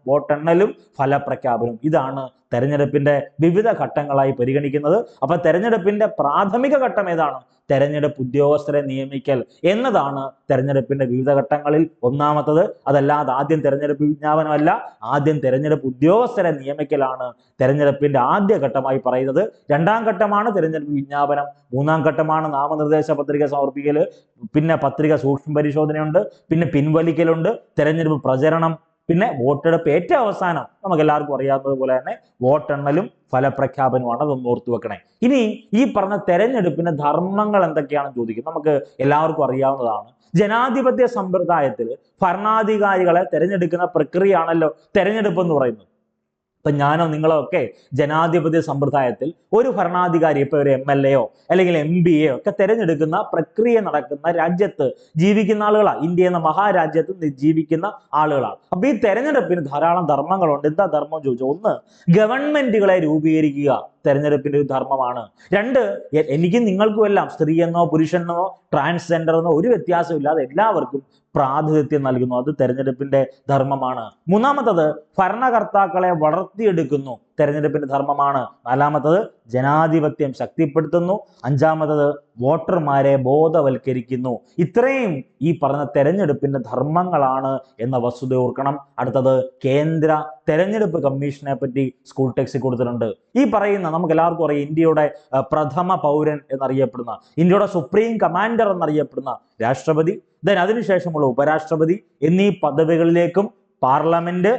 Speaker 1: വോട്ടെണ്ണലും ഫലപ്രഖ്യാപനവും. ഇതാണ് തെരഞ്ഞെടുപ്പിന്റെ വിവിധ ഘട്ടങ്ങളായി പരിഗണിക്കുന്നത്. അപ്പൊ തെരഞ്ഞെടുപ്പിന്റെ പ്രാഥമിക ഘട്ടം ഏതാണ്? തെരഞ്ഞെടുപ്പ് ഉദ്യോഗസ്ഥരെ നിയമിക്കൽ എന്നതാണ് തെരഞ്ഞെടുപ്പിന്റെ വിവിധ ഘട്ടങ്ങളിൽ ഒന്നാമത്തത്. അതല്ലാതെ ആദ്യം തെരഞ്ഞെടുപ്പ് വിജ്ഞാപനമല്ല, ആദ്യം തെരഞ്ഞെടുപ്പ് ഉദ്യോഗസ്ഥരെ നിയമിക്കലാണ് തെരഞ്ഞെടുപ്പിന്റെ ആദ്യ ഘട്ടമായി പറയുന്നത്. 2ാം ഘട്ടമാണ് തെരഞ്ഞെടുപ്പ് വിജ്ഞാപനം. 3ാം ഘട്ടമാണ് നാമനിർദ്ദേശ പത്രിക സമർപ്പിക്കല്. പിന്നെ പത്രിക സൂക്ഷ്മ പരിശോധനയുണ്ട്, പിന്നെ പിൻവലിക്കലുണ്ട്, തെരഞ്ഞെടുപ്പ് പ്രചരണം, പിന്നെ വോട്ടെടുപ്പ്. ഏറ്റവും അവസാനം നമുക്ക് എല്ലാവർക്കും അറിയാവുന്നത് പോലെ തന്നെ വോട്ടെണ്ണലും ഫലപ്രഖ്യാപനമാണ്. അതൊന്ന് ഓർത്തു വെക്കണേ. ഇനി ഈ പറഞ്ഞ തെരഞ്ഞെടുപ്പിന്റെ ധർമ്മങ്ങൾ എന്തൊക്കെയാണെന്ന് ചോദിക്കും. നമുക്ക് എല്ലാവർക്കും അറിയാവുന്നതാണ്, ജനാധിപത്യ സമ്പ്രദായത്തിൽ ഭരണാധികാരികളെ തെരഞ്ഞെടുക്കുന്ന പ്രക്രിയയാണല്ലോ തെരഞ്ഞെടുപ്പ് എന്ന് പറയുന്നത്. ഇപ്പൊ ഞാനോ നിങ്ങളോ ഒക്കെ ജനാധിപത്യ സമ്പ്രദായത്തിൽ ഒരു ഭരണാധികാരി, ഇപ്പൊ ഒരു MLA അല്ലെങ്കിൽ MPയോ ഒക്കെ തെരഞ്ഞെടുക്കുന്ന പ്രക്രിയ നടക്കുന്ന രാജ്യത്ത് ജീവിക്കുന്ന ആളുകളാണ്. ഇന്ത്യ എന്ന മഹാരാജ്യത്ത് ജീവിക്കുന്ന ആളുകളാണ്. അപ്പൊ ഈ തെരഞ്ഞെടുപ്പിന് ധാരാളം ധർമ്മങ്ങളുണ്ട്. എന്താ ധർമ്മം ചോദിച്ചു? 1, ഗവൺമെന്റുകളെ രൂപീകരിക്കുക. തെരഞ്ഞെടുപ്പിന്റെ ഒരു ധർമ്മമാണ്. രണ്ട്, എനിക്കും നിങ്ങൾക്കും എല്ലാം സ്ത്രീ എന്നോ പുരുഷനെന്നോ ട്രാൻസ്ജെൻഡർ എന്നോ ഒരു വ്യത്യാസമില്ലാതെ എല്ലാവർക്കും പ്രാതിനിധ്യം നൽകുന്നു. അത് തെരഞ്ഞെടുപ്പിന്റെ ധർമ്മമാണ്. മൂന്നാമത്തത്, ഭരണകർത്താക്കളെ വളർത്തിയെടുക്കുന്നു. തെരഞ്ഞെടുപ്പിന്റെ ധർമ്മമാണ്. നാലാമത്തത്, ജനാധിപത്യം ശക്തിപ്പെടുത്തുന്നു. അഞ്ചാമത്തത്, വോട്ടർമാരെ ബോധവൽക്കരിക്കുന്നു. ഇത്രയും ഈ പറഞ്ഞ തെരഞ്ഞെടുപ്പിന്റെ ധർമ്മങ്ങളാണ് എന്ന വസ്തുത ഓർക്കണം. അടുത്തത്, കേന്ദ്ര തെരഞ്ഞെടുപ്പ് കമ്മീഷനെ പറ്റി സ്കൂൾ ടെക്സ്റ്റിൽ കൊടുത്തിട്ടുണ്ട്. ഈ പറയുന്ന നമുക്ക് എല്ലാവർക്കും അറിയാം, ഇന്ത്യയുടെ പ്രഥമ പൗരൻ എന്നറിയപ്പെടുന്ന, ഇന്ത്യയുടെ സുപ്രീം കമാൻഡർ എന്നറിയപ്പെടുന്ന രാഷ്ട്രപതി, അതിനുശേഷമുള്ള ഉപരാഷ്ട്രപതി എന്നീ പദവികളിലേക്കും പാർലമെന്റ്,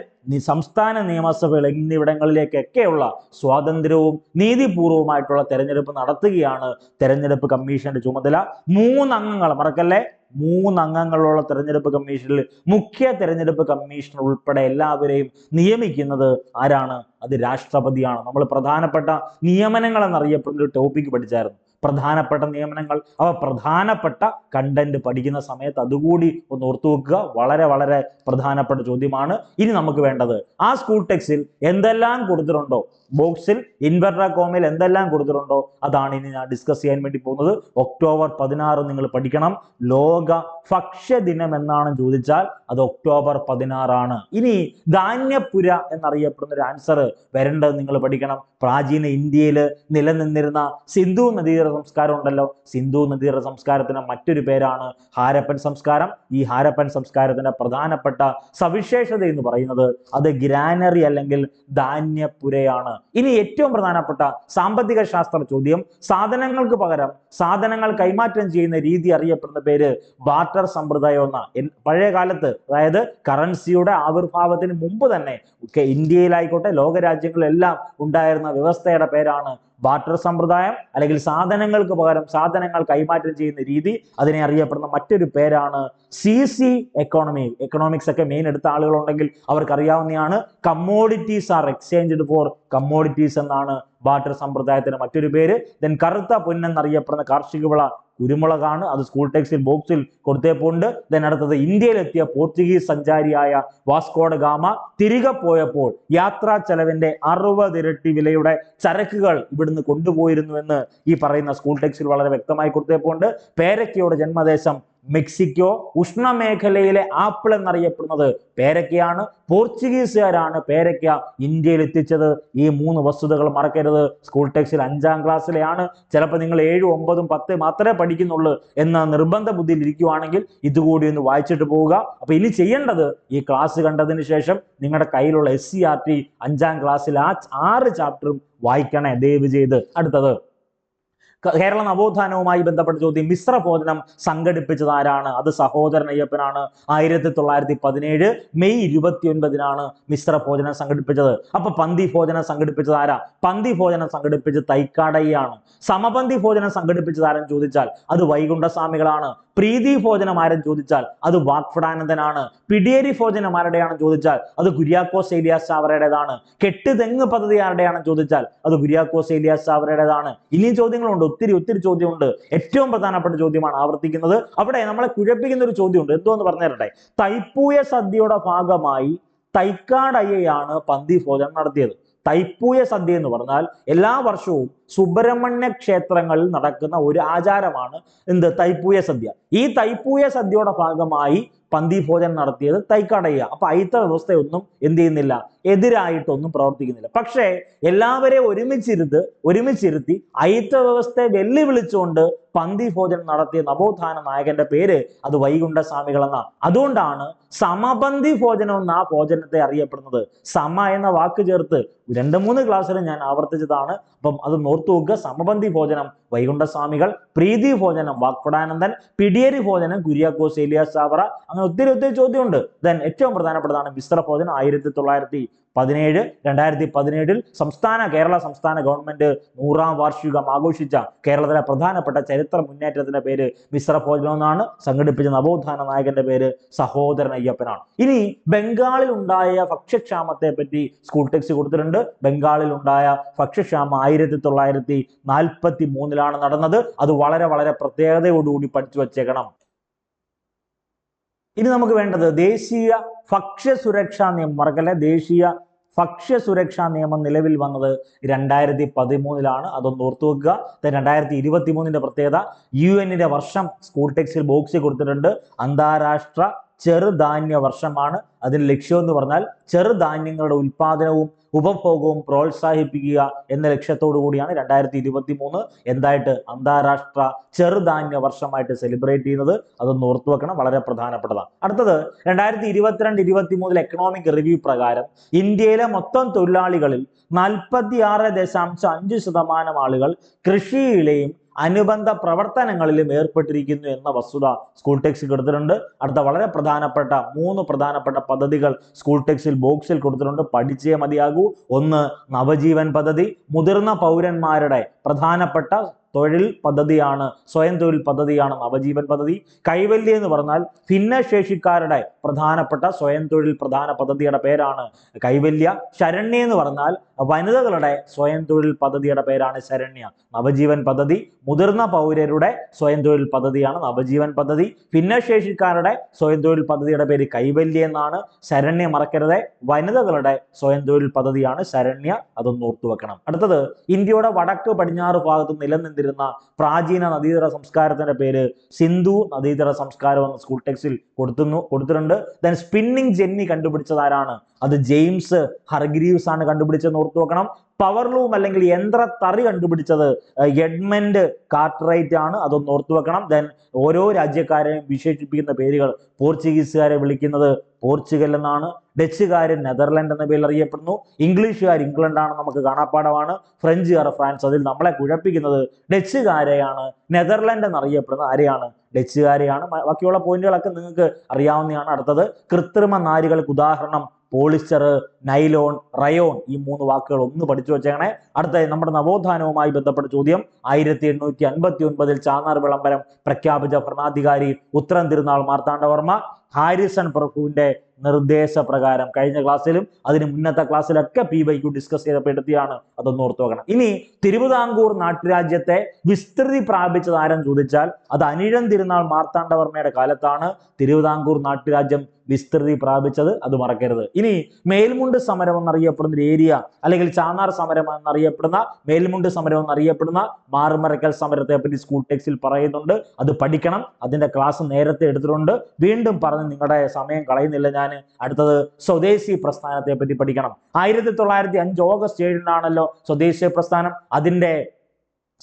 Speaker 1: സംസ്ഥാന നിയമസഭകൾ എന്നിവിടങ്ങളിലേക്കൊക്കെയുള്ള സ്വാതന്ത്ര്യവും നീതിപൂർവമായിട്ടുള്ള തെരഞ്ഞെടുപ്പ് നടത്തുകയാണ് തെരഞ്ഞെടുപ്പ് കമ്മീഷന്റെ ചുമതല. 3 അംഗങ്ങൾ, മറക്കല്ലേ, 3 അംഗങ്ങളുള്ള തെരഞ്ഞെടുപ്പ് കമ്മീഷനിൽ മുഖ്യ തെരഞ്ഞെടുപ്പ് കമ്മീഷണർ ഉൾപ്പെടെ എല്ലാവരെയും നിയമിക്കുന്നത് ആരാണ്? അത് രാഷ്ട്രപതിയാണ്. നമ്മൾ പ്രധാനപ്പെട്ട നിയമനങ്ങൾ എന്നറിയപ്പെടുന്ന ഒരു ടോപ്പിക് പഠിച്ചായിരുന്നു. പ്രധാനപ്പെട്ട നിയമനങ്ങൾ, അവ പ്രധാനപ്പെട്ട കണ്ടന്റ് പഠിക്കുന്ന സമയത്ത് അതുകൂടി ഒന്ന് ഓർത്തു വെക്കുക. വളരെ വളരെ പ്രധാനപ്പെട്ട ചോദ്യമാണ്. ഇനി നമുക്ക് വേണ്ടത് ആ സ്കൂൾ ടെക്സ്റ്റിൽ എന്തെല്ലാം കൊടുത്തിട്ടുണ്ടോ, ബോക്സിൽ ഇൻവെർട്ടർ കോമയിൽ എന്തെല്ലാം കൊടുത്തിട്ടുണ്ടോ അതാണ് ഇനി ഞാൻ ഡിസ്കസ് ചെയ്യാൻ വേണ്ടി പോകുന്നത്. ഒക്ടോബർ 16 നിങ്ങൾ പഠിക്കണം. ലോക ഭക്ഷ്യ ദിനം എന്നാണ് ചോദിച്ചാൽ അത് ഒക്ടോബർ 16 ആണ്. ഇനി ധാന്യപ്പുര എന്നറിയപ്പെടുന്ന ഒരു ആൻസർ വരേണ്ടത് നിങ്ങൾ പഠിക്കണം. പ്രാചീന ഇന്ത്യയിൽ നിലനിന്നിരുന്ന സിന്ധു നദീതട സംസ്കാരം ഉണ്ടല്ലോ, സിന്ധു നദീതട സംസ്കാരത്തിന് മറ്റൊരു പേരാണ് ഹാരപ്പൻ സംസ്കാരം. ഈ ഹാരപ്പൻ സംസ്കാരത്തിന്റെ പ്രധാനപ്പെട്ട സവിശേഷത എന്ന് പറയുന്നത് അത് ഗ്രാനറി അല്ലെങ്കിൽ ധാന്യപ്പുരയാണ്. ഇനി ഏറ്റവും പ്രധാനപ്പെട്ട സാമ്പത്തിക ശാസ്ത്ര ചോദ്യം, സാധനങ്ങൾക്ക് പകരം സാധനങ്ങൾ കൈമാറ്റം ചെയ്യുന്ന രീതി അറിയപ്പെടുന്ന പേര് ബാർട്ടർ സമ്പ്രദായം എന്ന. പഴയ കാലത്ത്, അതായത് കറൻസിയുടെ ആവിർഭാവത്തിന് മുമ്പ് തന്നെ ഇന്ത്യയിലായിക്കോട്ടെ ലോകരാജ്യങ്ങളിലെല്ലാം ഉണ്ടായിരുന്ന വ്യവസ്ഥയുടെ പേരാണ് ബാർട്ടർ സമ്പ്രദായം, അല്ലെങ്കിൽ സാധനങ്ങൾക്ക് പകരം സാധനങ്ങൾ കൈമാറ്റം ചെയ്യുന്ന രീതി. അതിനെ അറിയപ്പെടുന്ന മറ്റൊരു പേരാണ് CC എക്കോണമി. എക്കണോമിക്സ് ഒക്കെ മെയിൻ എടുത്ത ആളുകളുണ്ടെങ്കിൽ അവർക്ക് അറിയാവുന്നതാണ്. Commodities are exchanged for commodities എന്നാണ് ബാർട്ടർ സമ്പ്രദായത്തിന് മറ്റൊരു പേര്. കറുത്ത പൊന്നെന്നറിയപ്പെടുന്ന കാർഷിക വിള കുരുമുളകാണ്. അത് സ്കൂൾ ടെക്സ്റ്റിൽ ബോക്സിൽ കൊടുത്തേപ്പുണ്ട്. അടുത്തത്, ഇന്ത്യയിലെത്തിയ പോർച്ചുഗീസ് സഞ്ചാരിയായ വാസ്കോ ഡ ഗാമ തിരികെ പോയപ്പോൾ യാത്രാ ചെലവിന്റെ 60 ഇരട്ടി വിലയുടെ ചരക്കുകൾ ഇവിടുന്ന് കൊണ്ടുപോയിരുന്നു എന്ന് ഈ പറയുന്ന സ്കൂൾ ടെക്സ്റ്റിൽ വളരെ വ്യക്തമായി കൊടുത്തേപ്പുണ്ട്. പേരയ്ക്കയുടെ ജന്മദേശം മെക്സിക്കോ. ഉഷ്ണമേഖലയിലെ ആപ്പിൾ എന്നറിയപ്പെടുന്നത് പേരയ്ക്കയാണ്. പോർച്ചുഗീസുകാരാണ് പേരയ്ക്ക ഇന്ത്യയിൽ എത്തിച്ചത്. ഈ 3 വസ്തുതകൾ മറക്കരുത്. സ്കൂൾ ടെക്സ്റ്റിൽ 5ാം ക്ലാസ്സിലെയാണ്. ചിലപ്പോൾ നിങ്ങൾ 7, 9, 10 മാത്രമേ പഠിക്കുന്നുള്ളൂ എന്ന നിർബന്ധ ബുദ്ധിയിൽ ഇരിക്കുവാണെങ്കിൽ ഇതുകൂടി ഒന്ന് വായിച്ചിട്ട് പോവുക. അപ്പൊ ഇനി ചെയ്യേണ്ടത്, ഈ ക്ലാസ് കണ്ടതിന് ശേഷം നിങ്ങളുടെ കയ്യിലുള്ള SCERT 5ാം ക്ലാസ്സിൽ ആ 6 ചാപ്റ്ററും വായിക്കണേ ദയവ് ചെയ്ത്. അടുത്തത്, കേരള നവോത്ഥാനവുമായി ബന്ധപ്പെട്ട ചോദ്യം, മിശ്ര ഭോജനം സംഘടിപ്പിച്ചത് ആരാണ്? അത് സഹോദരൻ അയ്യപ്പനാണ്. 1917 മെയ് 29 മിശ്ര ഭോജനം സംഘടിപ്പിച്ചത്. അപ്പൊ പന്തി ഭോജനം സംഘടിപ്പിച്ചത് ആരാ? പന്തി ഭോജനം സംഘടിപ്പിച്ചത് തൈക്കാടയ്യാണ്. സമപന്തി ഭോജനം സംഘടിപ്പിച്ചത് ആരെന്ന് ചോദിച്ചാൽ അത് വൈകുണ്ഠസ്വാമികളാണ്. പ്രീതി ഭോജനം ആരെന്ന് ചോദിച്ചാൽ അത് വാഗ്ഭടാനന്ദനാണ്. പിടിയേരി ഭോജനം ആരുടെയാണെന്ന് ചോദിച്ചാൽ അത് കുര്യാക്കോസ് ഏലിയാസ് ചാവറയുടേതാണ്. കെട്ടുതെങ്ങ് പദ്ധതി ആരുടെയാണെന്ന് ചോദിച്ചാൽ അത് കുര്യാക്കോസ് ഏലിയാസ് ചാവറയുടേതാണ്. ഇനിയും ചോദ്യങ്ങളുണ്ട്, ഒത്തിരി ചോദ്യമുണ്ട്. ഏറ്റവും പ്രധാനപ്പെട്ട ചോദ്യമാണ് ആവർത്തിക്കുന്നത്. അവിടെ നമ്മളെ കുഴപ്പിക്കുന്ന ഒരു ചോദ്യമുണ്ട്. എന്തോന്ന് പറഞ്ഞു തരട്ടെ. തൈപ്പൂയ സദ്യയുടെ ഭാഗമായി തൈക്കാടയ്യയാണ് പന്തി ഭോജനം നടത്തിയത്. തൈപ്പൂയ സദ്യ എന്ന് പറഞ്ഞാൽ എല്ലാ വർഷവും സുബ്രഹ്മണ്യ ക്ഷേത്രങ്ങളിൽ നടക്കുന്ന ഒരു ആചാരമാണ് തൈപ്പൂയ സദ്യ. ഈ തൈപ്പൂയ സദ്യയുടെ ഭാഗമായി പന്തി ഭോജനം നടത്തിയത് തൈക്കാടയ്യ. അപ്പൊ അയിത്ത വ്യവസ്ഥയൊന്നും എന്ത് ചെയ്യുന്നില്ല, എതിരായിട്ടൊന്നും പ്രവർത്തിക്കുന്നില്ല. പക്ഷേ എല്ലാവരെയും ഒരുമിച്ചിരുത്തി അയിത്ത വ്യവസ്ഥയെ വെല്ലുവിളിച്ചുകൊണ്ട് പന്തി ഭോജനം നടത്തിയ നവോത്ഥാന നായകന്റെ പേര് അത് വൈകുണ്ഠസ്വാമികൾ എന്ന. അതുകൊണ്ടാണ് സമപന്തി ഭോജനം എന്ന ആ ഭോജനത്തെ അറിയപ്പെടുന്നത്. സമ എന്ന വാക്ക് ചേർത്ത് 2-3 ക്ലാസ്സിൽ ഞാൻ ആവർത്തിച്ചതാണ്. അപ്പം അത് ഓർത്തു നോക്കുക. സമപന്തി ഭോജനം വൈകുണ്ഠസ്വാമികൾ, പ്രീതി ഭോജനം വാഗ്ഭടാനന്ദൻ, പിടിയേരി ഭോജനം കുര്യാക്കോസ് ഏലിയാസ് ചാവറ. അങ്ങനെ ഒത്തിരി ചോദ്യമുണ്ട്. ഏറ്റവും പ്രധാനപ്പെട്ടതാണ് മിശ്ര ഭോജനം. 2017 കേരള സംസ്ഥാന ഗവൺമെന്റ് 100ാം വാർഷികം ആഘോഷിച്ച കേരളത്തിലെ പ്രധാനപ്പെട്ട ചരിത്ര മുന്നേറ്റത്തിന്റെ പേര് മിശ്ര ഭോജനം എന്നാണ്. സംഘടിപ്പിച്ച നവോത്ഥാന നായകന്റെ പേര് സഹോദരൻ അയ്യപ്പനാണ്. ഇനി ബംഗാളിൽ ഉണ്ടായ ഭക്ഷ്യക്ഷാമത്തെ പറ്റി സ്കൂൾ ടെക്സ്റ്റ് കൊടുത്തിട്ടുണ്ട്. ബംഗാളിൽ ഉണ്ടായ ഭക്ഷ്യക്ഷാമം 1943 നടന്നത്. അത് വളരെ വളരെ പ്രത്യേകതയോടുകൂടി പഠിച്ചു വച്ചേക്കണം. ഇനി നമുക്ക് വേണ്ടത് ദേശീയ ഭക്ഷ്യ സുരക്ഷാ നിയമം. മറക്കല്ലേ, ദേശീയ ഭക്ഷ്യസുരക്ഷാ നിയമം നിലവിൽ വന്നത് 2013 അതൊന്ന് ഓർത്തു വെക്കുക. 2023 പ്രത്യേകത UN വർഷം സ്കൂൾ ടെക്സ്റ്റിൽ ബോക്സിൽ കൊടുത്തിട്ടുണ്ട്. അന്താരാഷ്ട്ര ചെറുധാന്യ വർഷമാണ്. അതിന്റെ ലക്ഷ്യം എന്ന് പറഞ്ഞാൽ ചെറുധാന്യങ്ങളുടെ ഉൽപാദനവും ഉപഭോഗവും പ്രോത്സാഹിപ്പിക്കുക എന്ന ലക്ഷ്യത്തോടു കൂടിയാണ് 2023 എന്തായിട്ട് അന്താരാഷ്ട്ര ചെറുധാന്യ വർഷമായിട്ട് സെലിബ്രേറ്റ് ചെയ്യുന്നത്. അതൊന്ന് ഓർത്തു വെക്കണം, വളരെ പ്രധാനപ്പെട്ടതാണ്. അടുത്തത് 2022-23 എക്കണോമിക് റിവ്യൂ പ്രകാരം ഇന്ത്യയിലെ മൊത്തം തൊഴിലാളികളിൽ 46.5% ആളുകൾ കൃഷിയിലെയും അനുബന്ധ പ്രവർത്തനങ്ങളിലും ഏർപ്പെട്ടിരിക്കുന്നു എന്ന വസ്തുത സ്കൂൾ ടെക്സ്റ്റിൽ കൊടുത്തിട്ടുണ്ട്. അടുത്ത വളരെ പ്രധാനപ്പെട്ട 3 പ്രധാനപ്പെട്ട പദ്ധതികൾ സ്കൂൾ ടെക്സ്റ്റിൽ ബോക്സിൽ കൊടുത്തിട്ടുണ്ട്, പഠിച്ചേ മതിയാകൂ. ഒന്ന്, നവജീവൻ പദ്ധതി, മുതിർന്ന പൗരന്മാരുടെ പ്രധാനപ്പെട്ട തൊഴിൽ പദ്ധതിയാണ്, സ്വയം തൊഴിൽ പദ്ധതിയാണ് നവജീവൻ പദ്ധതി. കൈവല്യം എന്ന് പറഞ്ഞാൽ ഭിന്നശേഷിക്കാരുടെ പ്രധാനപ്പെട്ട സ്വയം തൊഴിൽ പ്രധാന പദ്ധതിയുടെ പേരാണ് കൈവല്യ. ശരണ്യ എന്ന് പറഞ്ഞാൽ വനിതകളുടെ സ്വയം തൊഴിൽ പദ്ധതിയുടെ പേരാണ് ശരണ്യ. നവജീവൻ പദ്ധതി മുതിർന്ന പൗരരുടെ സ്വയം തൊഴിൽ പദ്ധതിയാണ് നവജീവൻ പദ്ധതി. ഭിന്നശേഷിക്കാരുടെ സ്വയം തൊഴിൽ പദ്ധതിയുടെ പേര് കൈവല്യ എന്നാണ്. ശരണ്യ മറക്കരുത്, വനിതകളുടെ സ്വയം തൊഴിൽ പദ്ധതിയാണ് ശരണ്യ, അതൊന്ന് ഓർത്തു വെക്കണം. അടുത്തത്, ഇന്ത്യയുടെ വടക്ക് പടിഞ്ഞാറ് ഭാഗത്ത് നിലനിന്നിരുന്ന പ്രാചീന നദീതട സംസ്കാരത്തിന്റെ പേര് സിന്ധു നദീതട സംസ്കാരം എന്ന് സ്കൂൾ ടെക്സ്റ്റിൽ കൊടുത്തിട്ടുണ്ട്. ദെൻ സ്പിന്നിങ് ജെന്നി കണ്ടുപിടിച്ചത് ആരാണ്? അത് ജെയിംസ് ഹർഗ്രീവ്സ് ആണ് കണ്ടുപിടിച്ചതെന്ന് ഓർത്തു വെക്കണം. പവർലൂം അല്ലെങ്കിൽ യന്ത്രത്തറി കണ്ടുപിടിച്ചത് എഡ്മണ്ട് കാർട്ട്റൈറ്റ് ആണ്, അതൊന്ന് ഓർത്തു വെക്കണം. ദെൻ ഓരോ രാജ്യക്കാരെയും വിശേഷിപ്പിക്കുന്ന പേരുകൾ, പോർച്ചുഗീസുകാരെ വിളിക്കുന്നത് പോർച്ചുഗൽ എന്നാണ്, ഡച്ചുകാരൻ നെതർലൻഡ് എന്ന പേരിൽ അറിയപ്പെടുന്നു, ഇംഗ്ലീഷുകാർ ഇംഗ്ലണ്ട് ആണ്, നമുക്ക് കാണാപ്പാടമാണ്, ഫ്രഞ്ചുകാർ ഫ്രാൻസ്. അതിൽ നമ്മളെ കുഴപ്പിക്കുന്നത് ഡച്ചുകാരെയാണ്, നെതർലൻഡ് എന്നറിയപ്പെടുന്നത് ആരെയാണ്? ഡച്ചുകാരെയാണ്. ബാക്കിയുള്ള പോയിന്റുകളൊക്കെ നിങ്ങൾക്ക് അറിയാവുന്നതാണ്. അടുത്തത്, കൃത്രിമ നാരുകൾക്ക് ഉദാഹരണം പോളിസ്റ്റർ, നൈലോൺ, റയോൺ. ഈ 3 വാക്കുകൾ ഒന്ന് പഠിച്ചു വെച്ചേക്കണേ. അടുത്ത നമ്മുടെ നവോത്ഥാനവുമായി ബന്ധപ്പെട്ട ചോദ്യം, 1859 ചാന്നാർ വിളംബരം പ്രഖ്യാപിച്ച ഭരണാധികാരി ഉത്തരം തിരുനാൾ മാർത്താണ്ഡവർമ്മ. ഹാരിസൺ പ്രഭുവിന്റെ നിർദ്ദേശപ്രകാരം കഴിഞ്ഞ ക്ലാസ്സിലും അതിന് മുന്നത്തെ ക്ലാസ്സിലൊക്കെ PYQ ഡിസ്കസ് ചെയ്തപ്പെടുത്തിയാണ്, അതൊന്ന് ഓർത്തു വെക്കണം. ഇനി തിരുവിതാംകൂർ നാട്ടുരാജ്യത്തെ വിസ്തൃതി പ്രാപിച്ചത് ആരെന്ന് ചോദിച്ചാൽ അത് അനിഴം തിരുനാൾ മാർത്താണ്ഡവർമ്മയുടെ കാലത്താണ് തിരുവിതാംകൂർ നാട്ടുരാജ്യം വിസ്തൃതി പ്രാപിച്ചത്, അത് മറക്കരുത്. ഇനി മേൽമുണ്ട് സമരം എന്നറിയപ്പെടുന്ന ഒരു ഏരിയ, അല്ലെങ്കിൽ ചാന്നാർ സമരം എന്നറിയപ്പെടുന്ന, മേൽമുണ്ട് സമരം എന്നറിയപ്പെടുന്ന മാറുമറയ്ക്കൽ സമരത്തെ പറ്റി സ്കൂൾ ടെക്സ്റ്റിൽ പറയുന്നുണ്ട്, അത് പഠിക്കണം. അതിന്റെ ക്ലാസ് നേരത്തെ എടുത്തിട്ടുണ്ട്, വീണ്ടും പറഞ്ഞ് നിങ്ങളുടെ സമയം കളയുന്നില്ല ഞാൻ. അടുത്തത്, സ്വദേശി പ്രസ്ഥാനത്തെ പറ്റി പഠിക്കണം. 1905 ഓഗസ്റ്റ് 7-നാണല്ലോ സ്വദേശി പ്രസ്ഥാനം. അതിന്റെ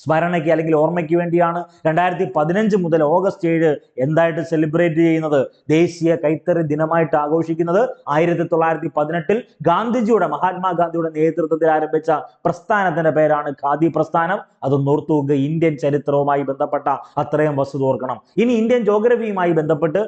Speaker 1: സ്മരണയ്ക്ക് അല്ലെങ്കിൽ ഓർമ്മയ്ക്ക് വേണ്ടിയാണ് 2015 മുതൽ ഓഗസ്റ്റ് 7 എന്തായിട്ട് സെലിബ്രേറ്റ് ചെയ്യുന്നത്? ദേശീയ കൈത്തറി ദിനമായിട്ട് ആഘോഷിക്കുന്നത്. 1918 ഗാന്ധിജിയുടെ, മഹാത്മാഗാന്ധിയുടെ നേതൃത്വത്തിൽ ആരംഭിച്ച പ്രസ്ഥാനത്തിന്റെ പേരാണ് ഖാദി പ്രസ്ഥാനം, അതൊന്ന് ഓർത്തു വെക്കുക. ഇന്ത്യൻ ചരിത്രവുമായി ബന്ധപ്പെട്ട അത്രയും വസ്തുത ഓർക്കണം. ഇനി ഇന്ത്യൻ ജോഗ്രഫിയുമായി ബന്ധപ്പെട്ട്,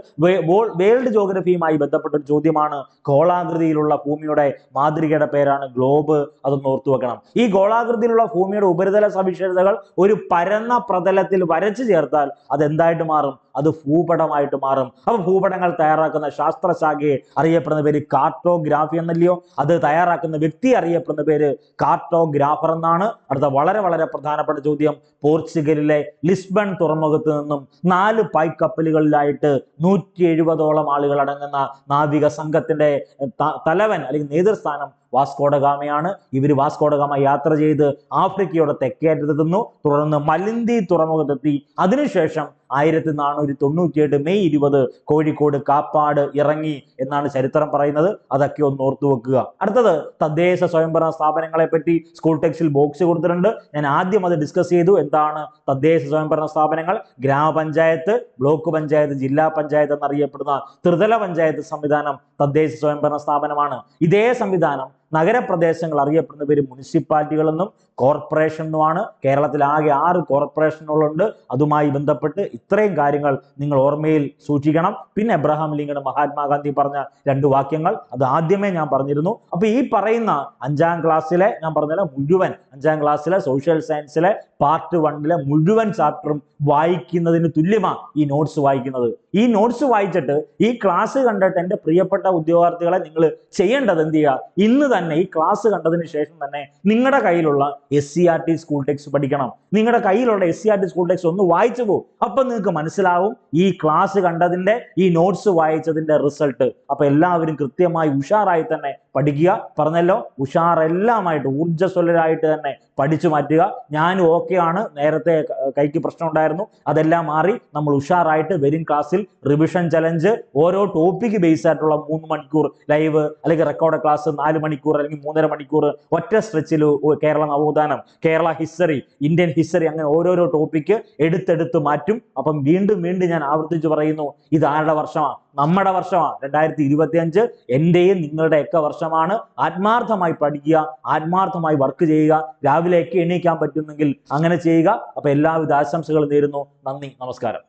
Speaker 1: വേൾഡ് ജോഗ്രഫിയുമായി ബന്ധപ്പെട്ട ഒരു ചോദ്യമാണ്, ഗോളാകൃതിയിലുള്ള ഭൂമിയുടെ മാതൃകയുടെ പേരാണ് ഗ്ലോബ്, അതൊന്ന് ഓർത്തു വെക്കണം. ഈ ഗോളാകൃതിയിലുള്ള ഭൂമിയുടെ ഉപരിതല സവിശേഷതകൾ ഒരു പരന്ന പ്രതലത്തിൽ വരച്ചു ചേർത്താൽ അത് എന്തായിട്ട് മാറും? അത് ഭൂപടമായിട്ട് മാറും. അപ്പൊ ഭൂപടങ്ങൾ തയ്യാറാക്കുന്ന ശാസ്ത്രശാഖയെ അറിയപ്പെടുന്ന പേര് കാർട്ടോഗ്രാഫി എന്നല്ലയോ? അത് തയ്യാറാക്കുന്ന വ്യക്തി അറിയപ്പെടുന്ന പേര് കാർട്ടോഗ്രാഫർ എന്നാണ്. അടുത്ത വളരെ വളരെ പ്രധാനപ്പെട്ട ചോദ്യം, പോർച്ചുഗലിലെ ലിസ്ബൺ തുറമുഖത്ത് നിന്നും 4 പായ്ക്കപ്പലുകളിലായിട്ട് 170ഓളം ആളുകൾ അടങ്ങുന്ന നാവിക സംഘത്തിന്റെ തലവൻ അല്ലെങ്കിൽ നേതൃസ്ഥാനം വാസ്കോഡഗാമയാണ്. ഇവര് വാസ്കോഡഗാമ യാത്ര ചെയ്ത് ആഫ്രിക്കയുടെ തെക്കേ അറ്റത്തെത്തുന്നു, തുടർന്ന് മലിന്തി തുറമുഖത്തെത്തി. അതിനുശേഷം 1498 മെയ് 20 കോഴിക്കോട് കാപ്പാട് ഇറങ്ങി എന്നാണ് ചരിത്രം പറയുന്നത്. അതൊക്കെ ഒന്ന് ഓർത്തു വെക്കുക. അടുത്തത്, തദ്ദേശ സ്വയംഭരണ സ്ഥാപനങ്ങളെ പറ്റി സ്കൂൾ ടെക്സ്റ്റിൽ ബോക്സ് കൊടുത്തിട്ടുണ്ട്. ഞാൻ ആദ്യം അത് ഡിസ്കസ് ചെയ്തു. എന്താണ് തദ്ദേശ സ്വയംഭരണ സ്ഥാപനങ്ങൾ? ഗ്രാമപഞ്ചായത്ത്, ബ്ലോക്ക് പഞ്ചായത്ത്, ജില്ലാ പഞ്ചായത്ത് എന്നറിയപ്പെടുന്ന ത്രിതല പഞ്ചായത്ത് സംവിധാനം തദ്ദേശ സ്വയംഭരണ സ്ഥാപനമാണ്. ഇതേ സംവിധാനം നഗരപ്രദേശങ്ങൾ അറിയപ്പെടുന്ന പേര് മുനിസിപ്പാലിറ്റികൾ എന്നും കോർപ്പറേഷൻ എന്നുമാണ്. കേരളത്തിൽ ആകെ 6 കോർപ്പറേഷനുകളുണ്ട്. അതുമായി ബന്ധപ്പെട്ട് ഇത്രയും കാര്യങ്ങൾ നിങ്ങൾ ഓർമ്മയിൽ സൂക്ഷിക്കണം. പിന്നെ എബ്രഹാം ലിങ്കൺ, മഹാത്മാഗാന്ധി പറഞ്ഞ 2 വാക്യങ്ങൾ അത് ആദ്യമേ ഞാൻ പറഞ്ഞിരുന്നു. അപ്പൊ ഈ പറയുന്ന 5ാം ക്ലാസ്സിലെ ഞാൻ പറഞ്ഞ മുഴുവൻ 5ാം ക്ലാസ്സിലെ സോഷ്യൽ സയൻസിലെ പാർട്ട് 1 മുഴുവൻ ചാപ്റ്ററും വായിക്കുന്നതിന് തുല്യമാണ് ഈ നോട്ട്സ് വായിക്കുന്നത്. ഈ നോട്ട്സ് വായിച്ചിട്ട് ഈ ക്ലാസ് കണ്ടിട്ട് എൻ്റെ പ്രിയപ്പെട്ട ഉദ്യോഗാർത്ഥികളെ നിങ്ങൾ ചെയ്യേണ്ടത് എന്ത് ചെയ്യുക? ഇന്ന് തന്നെ ഈ ക്ലാസ് കണ്ടതിന് ശേഷം തന്നെ നിങ്ങളുടെ കയ്യിലുള്ള SCERT സ്കൂൾ ടെക്സ്റ്റ് പഠിക്കണം. നിങ്ങളുടെ കയ്യിലുള്ള SCERT സ്കൂൾ ടെക്സ്റ്റ് ഒന്ന് വായിച്ചു പോകും. അപ്പൊ നിങ്ങൾക്ക് മനസ്സിലാവും ഈ ക്ലാസ് കണ്ടതിന്റെ, ഈ നോട്ട്സ് വായിച്ചതിന്റെ റിസൾട്ട്. അപ്പൊ എല്ലാവരും കൃത്യമായി ഉഷാറായി തന്നെ പഠിക്കുക. പറഞ്ഞല്ലോ, ഉഷാറെല്ലാമായിട്ട് ഊർജ്ജസ്വലരായിട്ട് തന്നെ പഠിച്ചു മാറ്റുക. ഞാനും ഓക്കെയാണ്, നേരത്തെ കൈക്ക് പ്രശ്നം ഉണ്ടായിരുന്നു, അതെല്ലാം മാറി നമ്മൾ ഉഷാറായിട്ട് വരും ക്ലാസ്സിൽ റിവിഷൻ ചലഞ്ച്, ഓരോ ടോപ്പിക് ബേസ് ആയിട്ടുള്ള 3 മണിക്കൂർ ലൈവ് അല്ലെങ്കിൽ റെക്കോർഡ് ക്ലാസ്, 4 മണിക്കൂർ അല്ലെങ്കിൽ 3.5 മണിക്കൂർ ഒറ്റ സ്ട്രെച്ചിൽ കേരള നവോത്ഥാനം, കേരള ഹിസ്റ്ററി, ഇന്ത്യൻ ഹിസ്റ്ററി, അങ്ങനെ ഓരോരോ ടോപ്പിക്ക് എടുത്തെടുത്ത് മാറ്റും. അപ്പം വീണ്ടും വീണ്ടും ഞാൻ ആവർത്തിച്ച് പറയുന്നു, ഇത് ആരുടെ വർഷമാണ്? നമ്മുടെ വർഷമാണ് 2025. എന്റെയും നിങ്ങളുടെയൊക്കെ വർഷമാണ്. ആത്മാർത്ഥമായി പഠിക്കുക, ആത്മാർത്ഥമായി വർക്ക് ചെയ്യുക. രാവിലെയൊക്കെ എണീക്കാൻ പറ്റുന്നെങ്കിൽ അങ്ങനെ ചെയ്യുക. അപ്പൊ എല്ലാവിധ ആശംസകളും നേരുന്നു. നന്ദി, നമസ്കാരം.